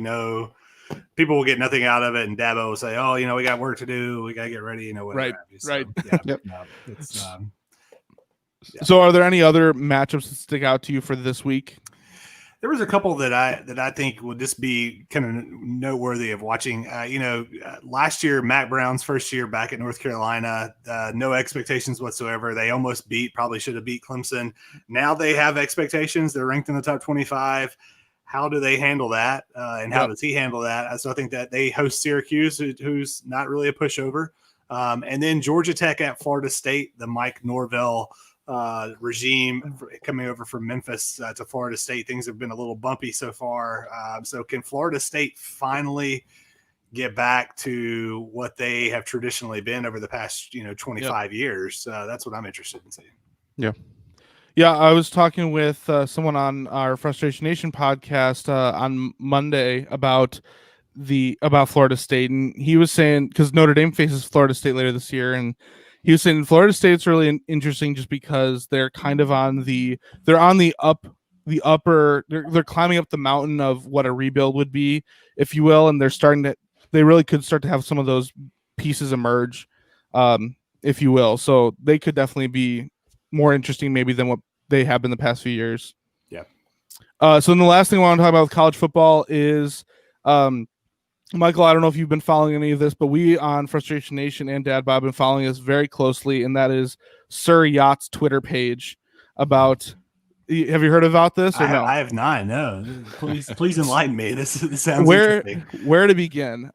people will get nothing out of it. And Dabo will say, "Oh, we got work to do. We got to get ready." Whatever.
Right.
So,
right.
Yep.
So, are there any other matchups that stick out to you for this week?
There was a couple that I think would just be kind of noteworthy of watching. Last year, Mac Brown's first year back at North Carolina, no expectations whatsoever. They almost probably should have beat Clemson. Now they have expectations. They're ranked in the top 25. How do they handle that? And how does he handle that? So I think that they host Syracuse, who's not really a pushover. And then Georgia Tech at Florida State, the Mike Norvell regime coming over from Memphis to Florida State. Things have been a little bumpy so far. So can Florida State finally get back to what they have traditionally been over the past 25 years? That's what I'm interested in seeing.
Yeah, I was talking with someone on our Frustration Nation podcast on Monday about Florida State, and he was saying because Notre Dame faces Florida State later this year, and he was saying Florida State's really interesting just because they're kind of they're climbing up the mountain of what a rebuild would be, if you will, and they really could start to have some of those pieces emerge, if you will. So they could definitely be more interesting maybe than what they have been the past few years.
Yeah.
So then the last thing I want to talk about with college football is Michael, I don't know if you've been following any of this, but we on Frustration Nation and Dad Bob have been following this very closely, and that is Sir Yacht's Twitter page about. Have you heard about this or no?
I have not. No, please enlighten me. This sounds
interesting. Where to begin?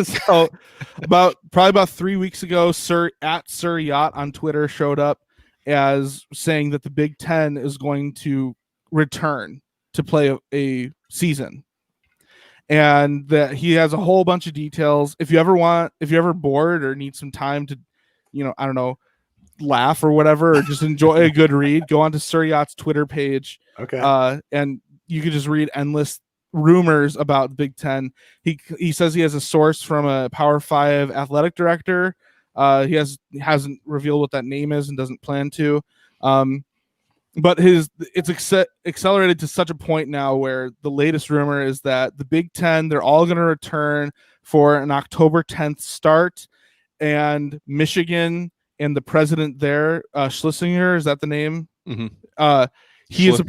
So probably about 3 weeks ago, Sir Yacht on Twitter showed up as saying that the Big Ten is going to return to play a season. And that he has a whole bunch of details. If you're ever bored or need some time to, I don't know, laugh or whatever, or just enjoy a good read, go on to Sir Yacht's Twitter page.
Okay.
And you can just read endless rumors about Big Ten. He says he has a source from a Power 5 athletic director. He hasn't revealed what that name is and doesn't plan to. And but accelerated to such a point now where the latest rumor is that the Big Ten, they're all going to return for an October 10th start, and Michigan and the president there, Schlesinger, is that the name?
Mm-hmm.
He is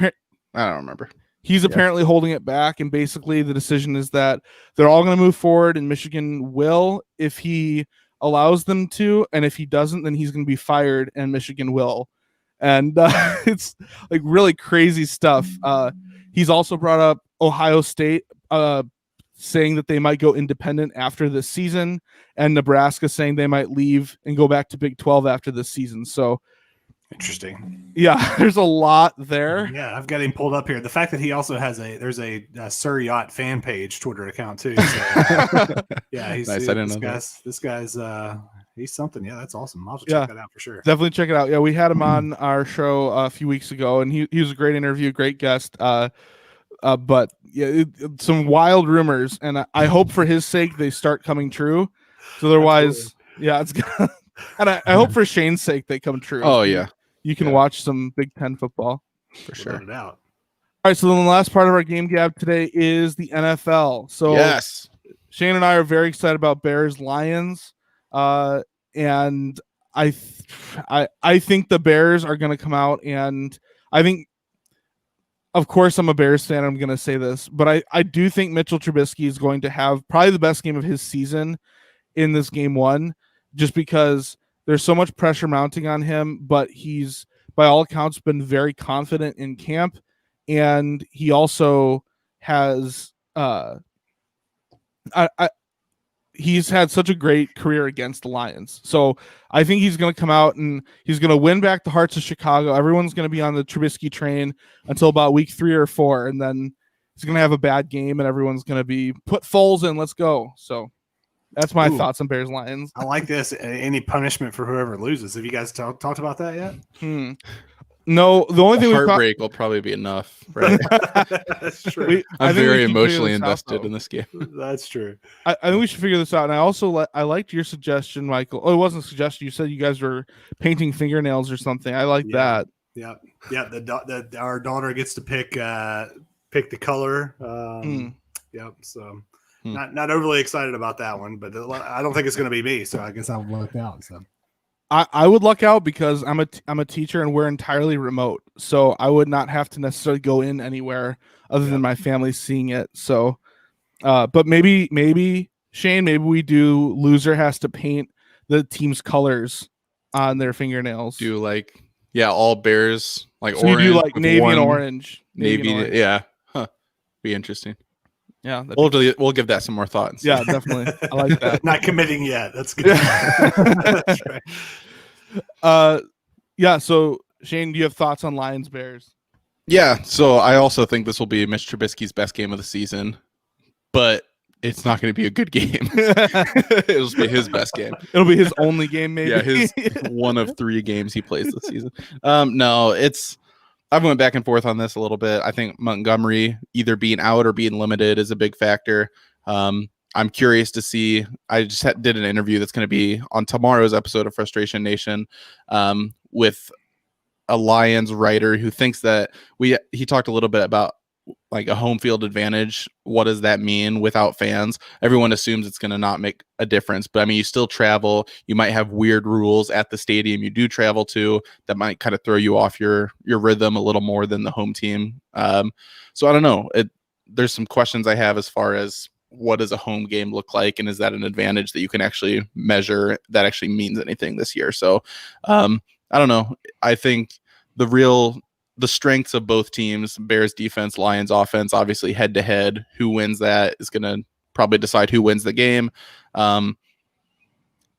I don't remember.
He's apparently holding it back, and basically the decision is that they're all going to move forward, and Michigan will if he allows them to, and if he doesn't, then he's going to be fired, and Michigan will. And it's like really crazy stuff. He's also brought up Ohio State saying that they might go independent after this season, and Nebraska saying they might leave and go back to Big 12 after this season. So
interesting.
Yeah, there's a lot there.
Yeah, I've got him pulled up here. The fact that he also has there's a Sir Yacht fan page Twitter account too. So, yeah, he's
nice. I didn't know
this guy's he's something. Yeah, that's awesome. I'll have to check that out for sure.
Definitely check it out. Yeah, we had him on our show a few weeks ago, and he was a great interview, great guest. But yeah, some wild rumors, and I hope for his sake they start coming true. So otherwise, yeah, it's gonna, and I hope for Shane's sake they come true.
Oh yeah.
You can watch some Big Ten football.
For sure.
Without a doubt.
All right, so then the last part of our game gab today is the NFL. So
yes,
Shane and I are very excited about Bears Lions, and I think the Bears are going to come out, and I think, of course, I'm a Bears fan. I'm going to say this, but I do think Mitchell Trubisky is going to have probably the best game of his season in this game one, just because there's so much pressure mounting on him, but he's, by all accounts, been very confident in camp. And he also has, he's had such a great career against the Lions. So I think he's going to come out and he's going to win back the hearts of Chicago. Everyone's going to be on the Trubisky train until about week 3 or 4. And then he's going to have a bad game and everyone's going to be put Foles in. Let's go. So that's my thoughts on Bears Lions.
I like this. Any punishment for whoever loses. Have you guys talked about that yet?
No, the only thing
heartbreak will probably be enough. Right?
That's true.
I'm very emotionally invested in this game.
That's true.
I think we should figure this out. And I also I liked your suggestion, Michael. Oh, it wasn't a suggestion. You said you guys were painting fingernails or something. I like that.
Yeah. Our daughter gets to pick the color. Yep. So. Not overly excited about that one, but I don't think it's going to be me. So I guess I'll luck out. So
I would luck out because I'm a teacher and we're entirely remote, so I would not have to necessarily go in anywhere other than my family seeing it. So, but maybe Shane, maybe we do. Loser has to paint the team's colors on their fingernails.
Do all Bears
so
orange.
You do like navy and orange.
Navy, yeah. Huh. Be interesting.
Yeah,
we'll give that some more thought.
Yeah, definitely. I like that.
Not committing yet. That's good. That's
right. Yeah. So Shane, do you have thoughts on Lions Bears?
Yeah. So I also think this will be Mitch Trubisky's best game of the season, but it's not going to be a good game. It'll be his best game.
It'll be his only game, maybe.
Yeah, his one of 3 games he plays this season. No, I've went back and forth on this a little bit. I think Montgomery either being out or being limited is a big factor. I'm curious to see. I just did an interview that's going to be on tomorrow's episode of Frustration Nation with a Lions writer who thinks that he talked a little bit about a home field advantage. What does that mean without fans? Everyone assumes it's going to not make a difference, but I mean, you still travel. You might have weird rules at the stadium you do travel to that might kind of throw you off your rhythm a little more than the home team. So I don't know. There's some questions I have as far as what does a home game look like, and is that an advantage that you can actually measure that actually means anything this year? So I don't know. I think the strengths of both teams, Bears defense, Lions offense, obviously head to head, who wins that is going to probably decide who wins the game.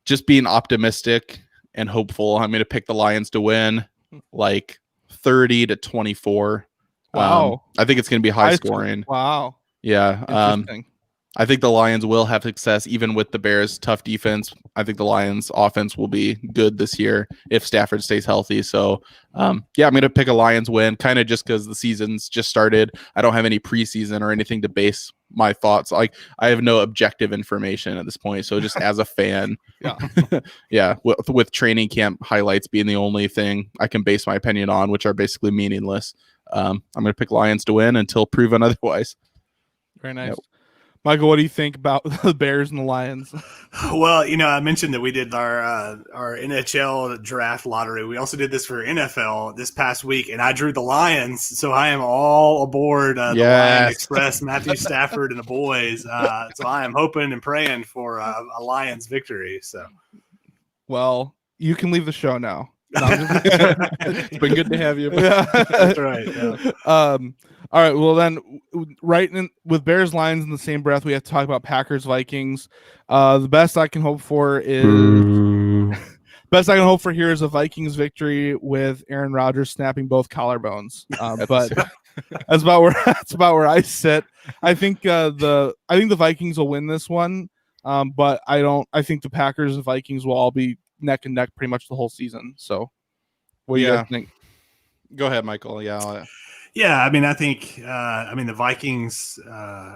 Just being optimistic and hopeful, I'm going to pick the Lions to win 30-24.
Wow.
I think it's going to be high scoring.
Wow.
Yeah. I think the Lions will have success even with the Bears' tough defense. I think the Lions' offense will be good this year if Stafford stays healthy. So, I'm going to pick a Lions win, kind of just because the season's just started. I don't have any preseason or anything to base my thoughts. Like, I have no objective information at this point. So, just as a fan, with training camp highlights being the only thing I can base my opinion on, which are basically meaningless, I'm going to pick Lions to win until proven otherwise.
Very nice. Yep. Michael, what do you think about the Bears and the Lions?
Well, I mentioned that we did our NHL draft lottery. We also did this for NFL this past week, and I drew the Lions. So I am all aboard the Lion Express, Matthew Stafford and the boys. So I am hoping and praying for a Lions victory. So,
well, you can leave the show now.
It's been good to have you.
That's right. Yeah.
All right. Well, then, with Bears Lions in the same breath, we have to talk about Packers Vikings. The best I can hope for here is a Vikings victory with Aaron Rodgers snapping both collarbones. But that's about where I sit. I think the Vikings will win this one. But I think the Packers and Vikings will all be neck and neck pretty much the whole season. So, what do you guys think?
Go ahead, Michael. Yeah.
Yeah, I mean, I think, the Vikings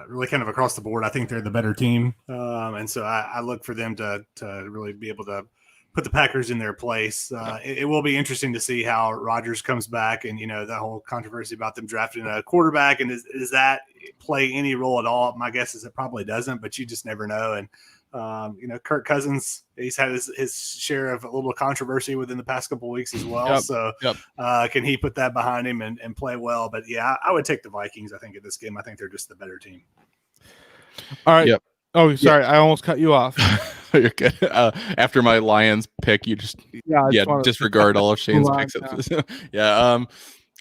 really kind of across the board, I think they're the better team. And so I look for them to really be able to put the Packers in their place. It will be interesting to see how Rodgers comes back and, the whole controversy about them drafting a quarterback. And does that play any role at all? My guess is it probably doesn't, but you just never know. And, Kirk Cousins, he's had his share of a little controversy within the past couple of weeks as well. Can he put that behind him and play well? But yeah, I would take the Vikings. I think at this game, I think they're just the better team.
All right. Yep. Oh, sorry. Yep. I almost cut you off.
You're good. After my Lions pick, you just disregard all of Shane's picks.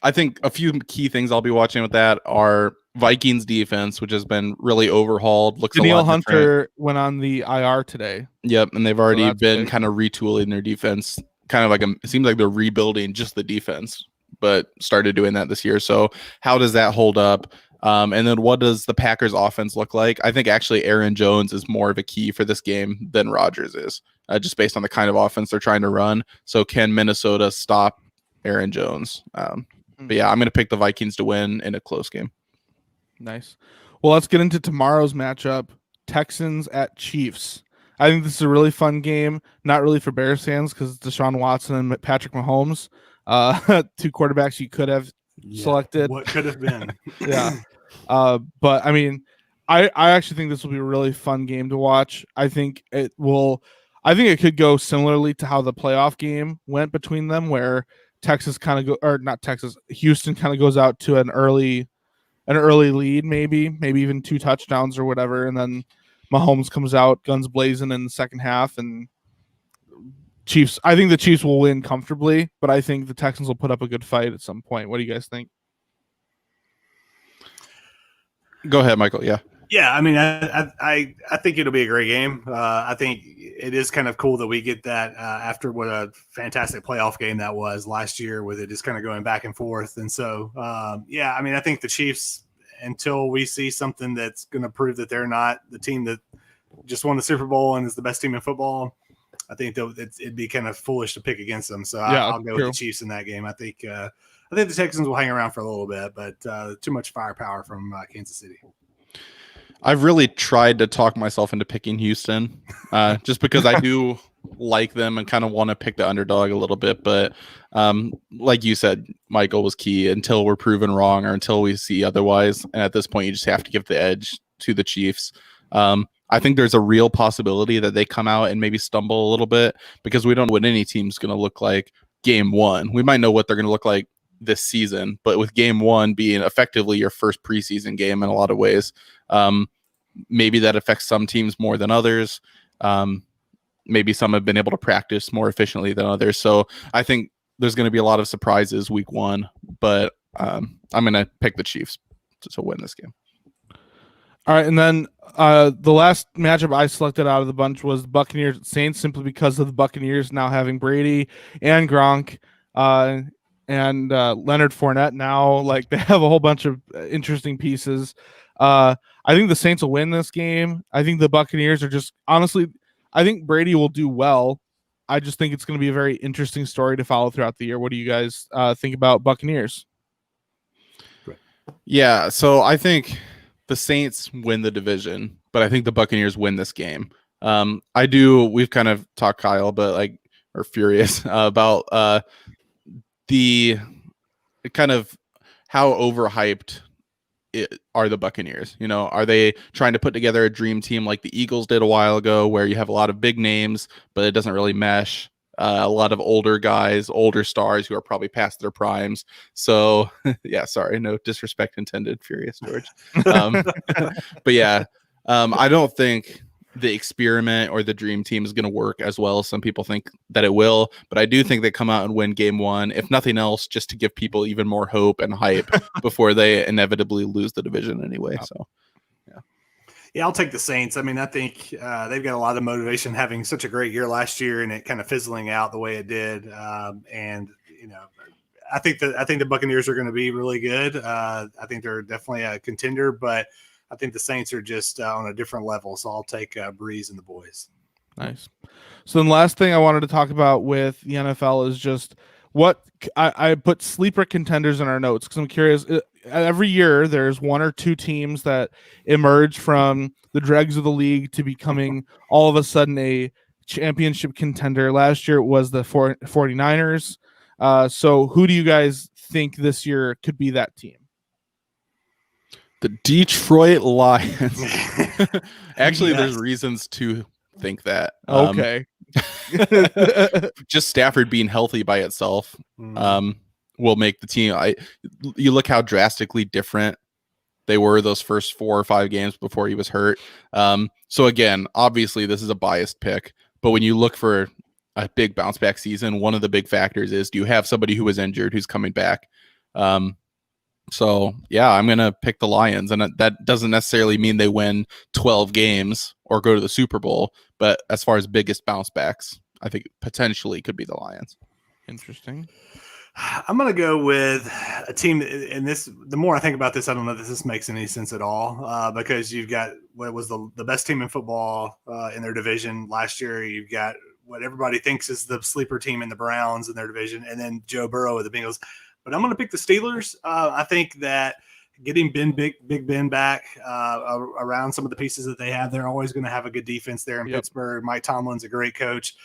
I think a few key things I'll be watching with that are Vikings defense, which has been really overhauled. Looks
Danielle
a lot
Hunter
different.
Went on the IR today.
Yep, and they've already been kind of retooling their defense. Kind of like it seems like they're rebuilding just the defense, but started doing that this year. So how does that hold up? And then what does the Packers offense look like? I think actually Aaron Jones is more of a key for this game than Rodgers is, just based on the kind of offense they're trying to run. So can Minnesota stop Aaron Jones? But yeah, I'm going to pick the Vikings to win in a close game.
Nice. Well, let's get into tomorrow's matchup. Texans at Chiefs. I think this is a really fun game. Not really for Bears fans because Deshaun Watson and Patrick Mahomes, two quarterbacks you could have selected.
What could have been.
Yeah. But I mean, I actually think this will be a really fun game to watch. I think it could go similarly to how the playoff game went between them, where Houston kind of goes out to an early lead, maybe even 2 touchdowns or whatever, and then Mahomes comes out guns blazing in the second half, and I think the Chiefs will win comfortably, but I think the Texans will put up a good fight at some point. What do you guys think?
Go ahead, Michael. Yeah.
Yeah, I mean, I think it'll be a great game. I think it is kind of cool that we get that after what a fantastic playoff game that was last year, with it just kind of going back and forth. And so, I mean, I think the Chiefs, until we see something that's going to prove that they're not the team that just won the Super Bowl and is the best team in football, I think it'd be kind of foolish to pick against them. So I'll go with the Chiefs in that game. I think the Texans will hang around for a little bit, but too much firepower from Kansas City.
I've really tried to talk myself into picking Houston just because I do like them and kind of want to pick the underdog a little bit. But like you said, Michael, was key until we're proven wrong or until we see otherwise. And at this point, you just have to give the edge to the Chiefs. I think there's a real possibility that they come out and maybe stumble a little bit because we don't know what any team's going to look like game one. We might know what they're going to look like this season, but with game one being effectively your first preseason game in a lot of ways, maybe that affects some teams more than others. Maybe some have been able to practice more efficiently than others. So I think there's going to be a lot of surprises week one, but I'm going to pick the Chiefs to win this game.
All right, and then the last matchup I selected out of the bunch was Buccaneers at Saints, simply because of the Buccaneers now having Brady and Gronk and Leonard Fournette now. Like, they have a whole bunch of interesting pieces. I think the Saints will win this game. I think the Buccaneers are just honestly, I think Brady will do well. I just think it's going to be a very interesting story to follow throughout the year. What do you guys think about Buccaneers?
Yeah, so I think the Saints win the division, but I think the Buccaneers win this game. We've kind of talked, Kyle, but like, or Furious about the kind of how overhyped are the Buccaneers. You know, are they trying to put together a dream team like the Eagles did a while ago, where you have a lot of big names, but it doesn't really mesh? A lot of older guys, older stars who are probably past their primes. So, yeah, sorry, no disrespect intended, Furious George. But yeah, I don't think the experiment or the dream team is going to work as well as some people think that it will. But I do think they come out and win game one, if nothing else, just to give people even more hope and hype before they inevitably lose the division anyway. So.
Yeah, I'll take the Saints. I mean, I think they've got a lot of motivation having such a great year last year and it kind of fizzling out the way it did. And you know, I think the Buccaneers are going to be really good. I think they're definitely a contender, but I think the Saints are just on a different level. So I'll take Breeze and the boys.
Nice. So then, last thing I wanted to talk about with the NFL is just what I put sleeper contenders in our notes because I'm curious. Every year, there's one or two teams that emerge from the dregs of the league to becoming all of a sudden a championship contender. Last year, it was the 49ers. So who do you guys think this year could be that team?
The Detroit Lions. Actually,
Yes.
There's reasons to think that.
Okay.
Just Stafford being healthy by itself will make the team. You look how drastically different they were those first 4 or 5 games before he was hurt. So again, obviously this is a biased pick, but when you look for a big bounce back season, one of the big factors is, do you have somebody who was injured who's coming back? So yeah, I'm going to pick the Lions, and that doesn't necessarily mean they win 12 games or go to the Super Bowl, but as far as biggest bounce backs, I think potentially could be the Lions.
Interesting.
I'm going to go with a team, and the more I think about this, I don't know if this makes any sense at all, because you've got what was the best team in football in their division last year. You've got what everybody thinks is the sleeper team in the Browns in their division, and then Joe Burrow with the Bengals. But I'm going to pick the Steelers. I think that getting Big Ben back around some of the pieces that they have, they're always going to have a good defense there in Pittsburgh. Mike Tomlin's a great coach.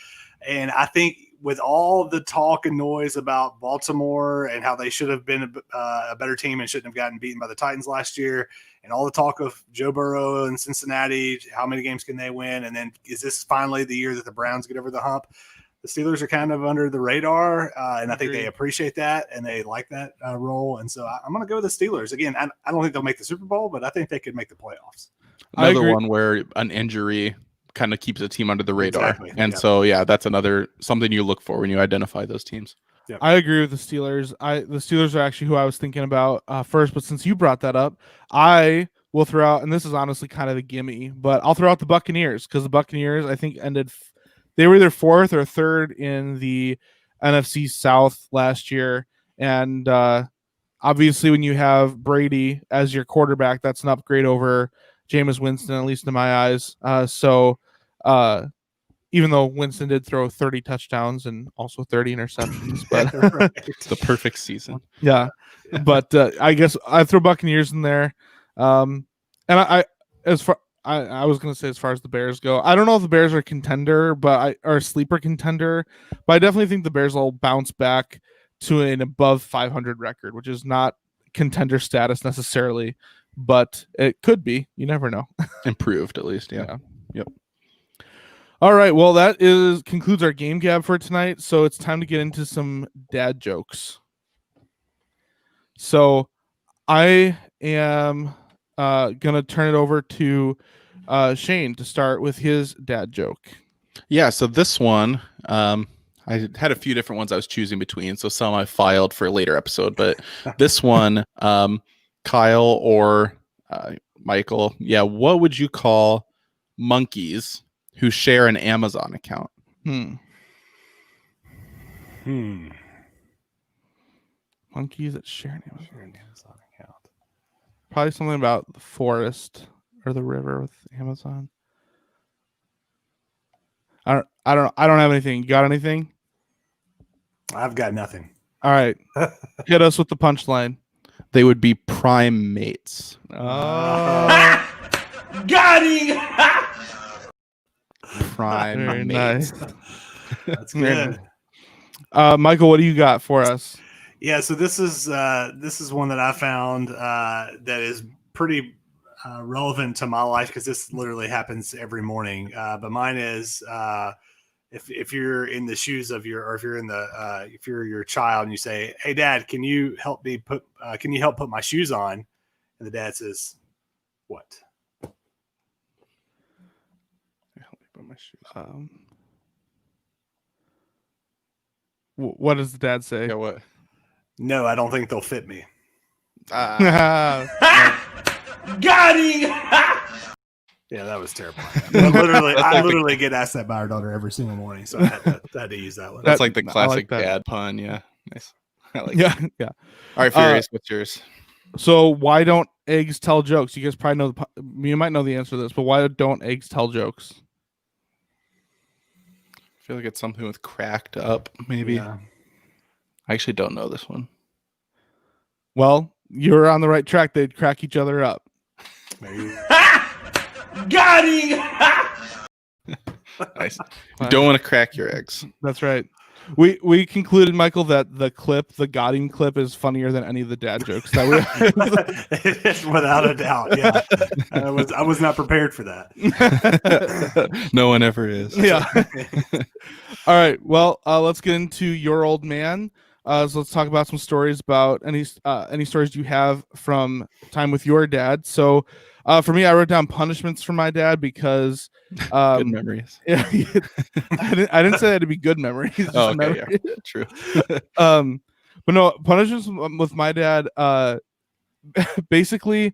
And I think with all the talk and noise about Baltimore and how they should have been a better team and shouldn't have gotten beaten by the Titans last year, and all the talk of Joe Burrow and Cincinnati, how many games can they win? And then is this finally the year that the Browns get over the hump? The Steelers are kind of under the radar, and I think they appreciate that and they like that role. And so I'm going to go with the Steelers. Again, I don't think they'll make the Super Bowl, but I think they could make the playoffs.
Another one where an injury kind of keeps a team under the radar.
Exactly.
And so, yeah, that's another something you look for when you identify those teams.
Yep. I agree with the Steelers. The Steelers are actually who I was thinking about first, but since you brought that up, I will throw out, and this is honestly kind of a gimme, but I'll throw out the Buccaneers because the Buccaneers, I think, they were either 4th or 3rd in the NFC South last year. And obviously when you have Brady as your quarterback, that's an upgrade over Jameis Winston, at least in my eyes. So even though Winston did throw 30 touchdowns and also 30 interceptions, but
it's the perfect season.
Yeah. But I guess I throw Buccaneers in there. And I was going to say, as far as the Bears go, I don't know if the Bears are a contender, or a sleeper contender, but I definitely think the Bears will bounce back to an above 500 record, which is not contender status necessarily, but it could be. You never know.
Improved, at least. Yeah. Yep.
All right. Well, that concludes our game gab for tonight. So it's time to get into some dad jokes. So I am going to turn it over to Shane to start with his dad joke.
Yeah, so this one, I had a few different ones I was choosing between, so some I filed for a later episode, but this one, Kyle or Michael, what would you call monkeys who share an Amazon account?
Monkeys that share an Amazon account. Probably something about the forest or the river with Amazon. I don't have anything. You got anything?
I've got nothing.
All right. Hit us with the punchline.
They would be prime mates.
Oh,
Got him!
Prime
very
mates.
nice.
That's good.
Michael, what do you got for us?
Yeah, so this is one that I found that is pretty relevant to my life because this literally happens every morning. But mine is if you're in the shoes of if you're your child and you say, "Hey, Dad, can you help put my shoes on?" And the dad says, "What?"
What does the dad say?
Yeah, what?
No, I don't think they'll fit me.
That's
Got him! Yeah, that was terrible. I literally get asked that by our daughter every single morning, so I had to use that one.
That's like the
I
classic
like that.
dad pun. Yeah, nice. I like
yeah,
that.
yeah.
All right, Furious, what's yours?
So why don't eggs tell jokes? You guys probably know. You might know the answer to this, but why don't eggs tell jokes?
I feel like it's something with cracked up, maybe.
Yeah.
I actually don't know this one.
Well, you're on the right track. They'd crack each other up.
Got him!
Nice. You don't want to crack your eggs.
That's right. We concluded, Michael, that the got him clip is funnier than any of the dad jokes that we
Without a doubt. Yeah. I was not prepared for that.
No one ever is.
Yeah. All right. Well, let's get into your old man. So let's talk about some stories about any stories you have from time with your dad. So for me, I wrote down punishments for my dad because
Good memories.
Yeah, I didn't say that to be good memories. Just
Oh, okay,
memories.
yeah, true.
But no, punishments with my dad. Basically,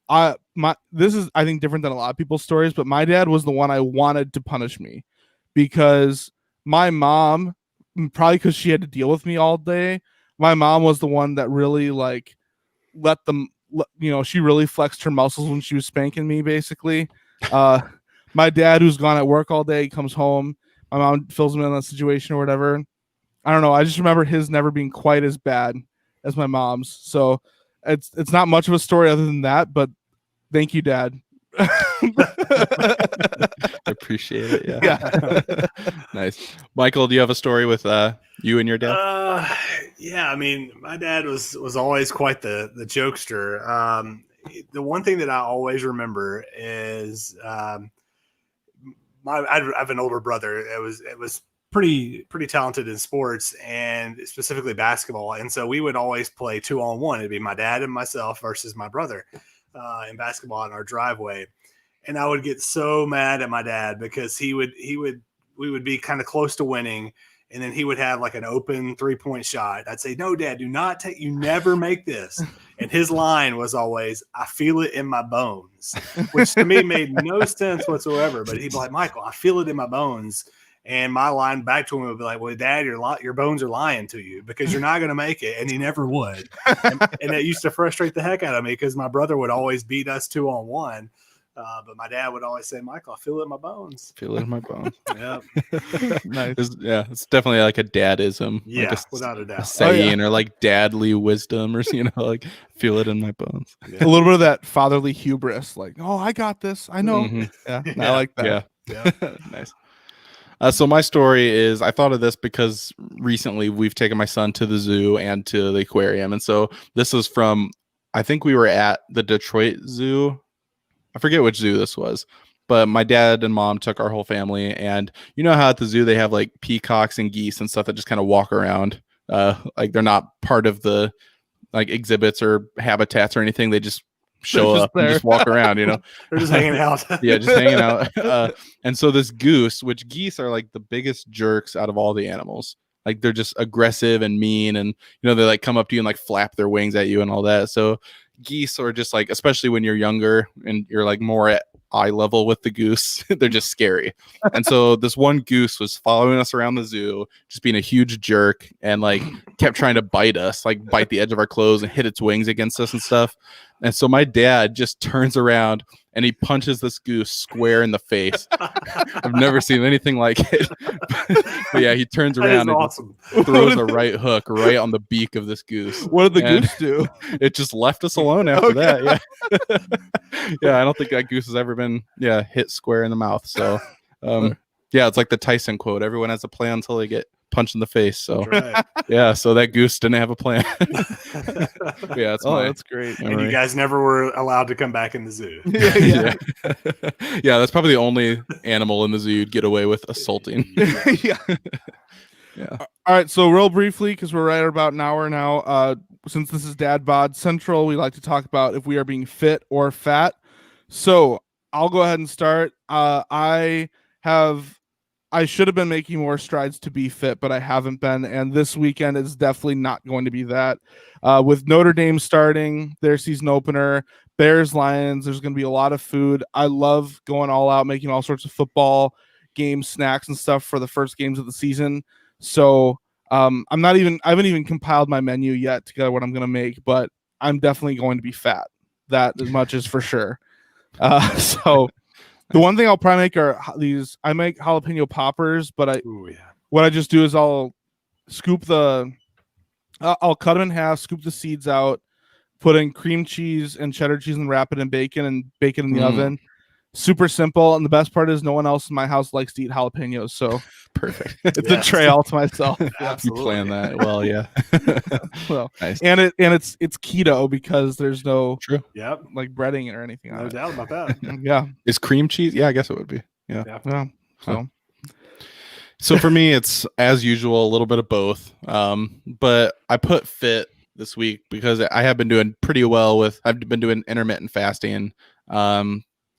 this is, I think, different than a lot of people's stories. But my dad was the one I wanted to punish me because my mom, probably because she had to deal with me all day, my mom was the one that really like let them. She really flexed her muscles when she was spanking me. Basically, my dad, who's gone at work all day, comes home. My mom fills him in on the situation or whatever. I don't know. I just remember his never being quite as bad as my mom's. So it's not much of a story other than that. But thank you, Dad.
Appreciate it. Yeah.
Yeah.
Nice. Michael, do you have a story with you and your dad?
Yeah. I mean, my dad was always quite the jokester. The one thing that I always remember is I have an older brother. It was pretty talented in sports and specifically basketball. And so we would always play 2-on-1. It'd be my dad and myself versus my brother in basketball in our driveway. And I would get so mad at my dad because we would be kind of close to winning. And then he would have like an open 3-point shot. I'd say, "No, Dad, you never make this." And his line was always, "I feel it in my bones," which to me made no sense whatsoever. But he'd be like, "Michael, I feel it in my bones." And my line back to him would be like, "Well, Dad, your bones are lying to you because you're not going to make it." And he never would. And it used to frustrate the heck out of me because my brother would always beat us 2-on-1. But my dad would always say, "Michael, I feel it in my bones."
Feel it in my bones.
Yeah.
Nice.
It's definitely like a dadism.
Yeah,
like
without a doubt.
a saying or like dadly wisdom or like feel it in my bones.
A little bit of that fatherly hubris, like, "Oh, I got this. I know."
Mhm.
Yeah, I
Yeah.
like that.
Yeah. Nice. So my story is, I thought of this because recently we've taken my son to the zoo and to the aquarium. And so this is from, I think we were at the Detroit Zoo. I forget which zoo this was, but my dad and mom took our whole family. And you know how at the zoo they have like peacocks and geese and stuff that just kind of walk around. Like they're not part of the like exhibits or habitats or anything. They just show
just
up and
there.
just walk around,
They're just hanging out.
Yeah, just hanging out. And so this goose, which geese are like the biggest jerks out of all the animals. Like they're just aggressive and mean, and they like come up to you and like flap their wings at you and all that. So geese are just like, especially when you're younger and you're like more at eye level with the goose, they're just scary. And so this one goose was following us around the zoo, just being a huge jerk, and like kept trying to bite us, like bite the edge of our clothes and hit its wings against us and stuff. And so my dad just turns around and he punches this goose square in the face. I've never seen anything like it. But yeah, he turns
That is
around and
awesome.
throws a right hook right on the beak of this goose.
What did the
And
goose do?
It just left us alone after that. Yeah. Yeah, I don't think that goose has ever been hit square in the mouth. So yeah, it's like the Tyson quote. Everyone has a plan until they get punched in the face. So
Right.
yeah, so that goose didn't have a plan. Yeah, that's
That's great.
And you guys never were allowed to come back in the zoo.
Yeah. Yeah, that's probably the only animal in the zoo you'd get away with assaulting.
Yeah. All right, so real briefly, because we're right about an hour now, since this is Dad Bod Central, we like to talk about if we are being fit or fat. So I'll go ahead and start. I should have been making more strides to be fit, but I haven't been, and this weekend is definitely not going to be that. With Notre Dame starting their season opener, Bears, Lions, there's going to be a lot of food. I love going all out, making all sorts of football games, snacks, and stuff for the first games of the season. So I haven't even compiled my menu yet to get what I'm going to make, but I'm definitely going to be fat. That as much is for sure. So the one thing I'll probably make are these. I make jalapeno poppers, but what I just do is I'll scoop I'll cut them in half, scoop the seeds out, put in cream cheese and cheddar cheese and wrap it in bacon and bake it in the oven. Super simple. And the best part is no one else in my house likes to eat jalapenos. So
Perfect.
it's a tray all to myself.
You
Absolutely.
plan that well, yeah.
Well,
Nice.
and it's keto because there's no
True.
Yep.
like breading or anything on
No
it.
doubt about that.
Yeah.
Is cream cheese? Yeah, I guess it would be. Yeah.
Yeah. So
So for me, it's as usual, a little bit of both. But I put fit this week because I have been doing pretty well I've been doing intermittent fasting.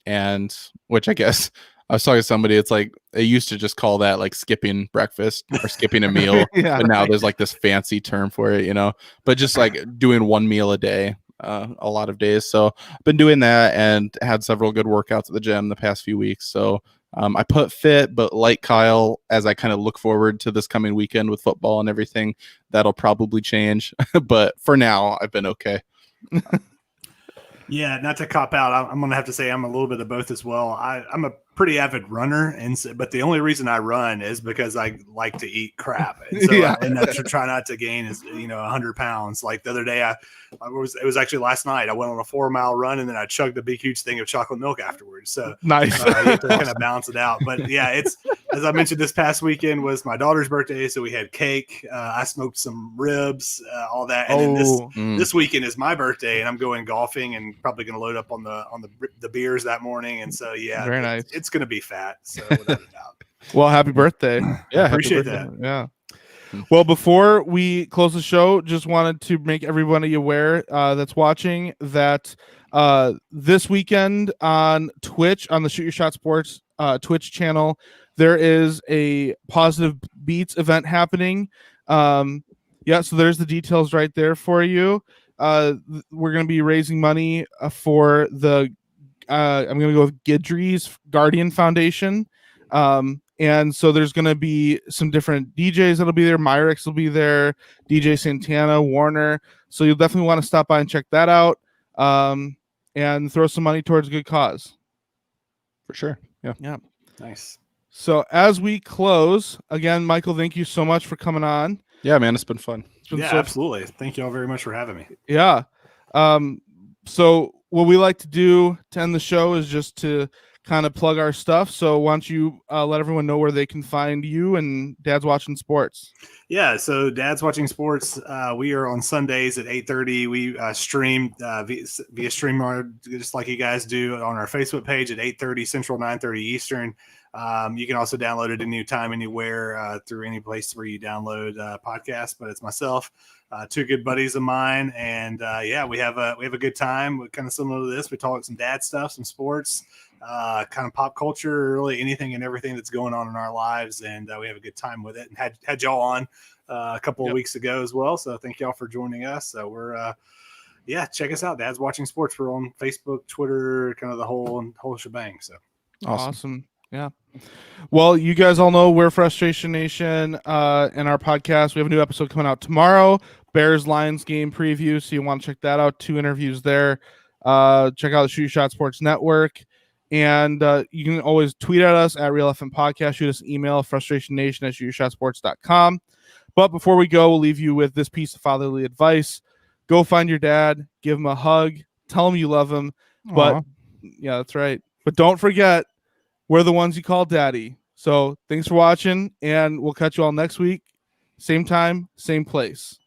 And which I guess I was talking to somebody, it's like they used to just call that like skipping breakfast or skipping a meal.
Yeah.
But now there's like this fancy term for it, but just like doing one meal a day, a lot of days. So I've been doing that and had several good workouts at the gym the past few weeks. So I put fit, but like Kyle, as I kind of look forward to this coming weekend with football and everything, that'll probably change. But for now, I've been okay.
Yeah, not to cop out, I'm going to have to say I'm a little bit of both as well. I'm a pretty avid runner, but the only reason I run is because I like to eat crap, and so
Yeah.
I end up to try not to gain 100 pounds. Like the other day, it was actually last night. I went on a 4-mile run and then I chugged a big huge thing of chocolate milk afterwards. So
nice.
you have to kind of balance it out. But yeah, it's as I mentioned, this past weekend was my daughter's birthday, so we had cake. I smoked some ribs, all that, and then this weekend is my birthday, and I'm going golfing and probably going to load up on the beers that morning. And so yeah,
Very nice.
It's going to be fat. So without a doubt.
Well, happy birthday.
Yeah,
Appreciate that.
Yeah. Well, before we close the show, just wanted to make everybody aware that's watching that this weekend on Twitch, on the Shoot Your Shot Sports Twitch channel, there is a Positive Beats event happening. Yeah, so there's the details right there for you. We're going to be raising money for the I'm going to go with Gidry's Guardian Foundation. And so there's going to be some different DJs that'll be there. Myrix will be there, DJ Santana, Warner. So you'll definitely want to stop by and check that out, and throw some money towards a good cause.
For sure. Yeah.
Yeah.
Nice.
So as we close, again, Michael, thank you so much for coming on.
Yeah, man, it's been fun.
It's been
Yeah,
so
absolutely. Thank you all very much for having me.
Yeah. So what we like to do to end the show is just to kind of plug our stuff. So why don't you let everyone know where they can find you and Dad's Watching Sports?
Yeah, so Dad's Watching Sports. We are on Sundays at 8:30. We stream via StreamYard, just like you guys do on our Facebook page at 8:30 Central, 9:30 Eastern. You can also download it anytime, anywhere through any place where you download podcasts. But it's myself, two good buddies of mine, and yeah, we have a good time. We're kind of similar to this. We talk some dad stuff, some sports, kind of pop culture, really anything and everything that's going on in our lives, and we have a good time with it. And had y'all on a couple of weeks ago as well. So thank y'all for joining us. So we're yeah, check us out. Dad's Watching Sports. We're on Facebook, Twitter, kind of the whole shebang. So
Awesome. Yeah. Well, you guys all know we're Frustration Nation and our podcast. We have a new episode coming out tomorrow. Bears Lions game preview. So you want to check that out. 2 interviews there. Check out the Shoot Your Shot Sports Network. And you can always tweet at us at Real FM Podcast. Shoot us an email, frustrationnation@shootyourshotsports.com. But before we go, we'll leave you with this piece of fatherly advice. Go find your dad, give him a hug, tell him you love him. But yeah, that's right. But don't forget, we're the ones you call daddy. So thanks for watching, and we'll catch you all next week. Same time, same place.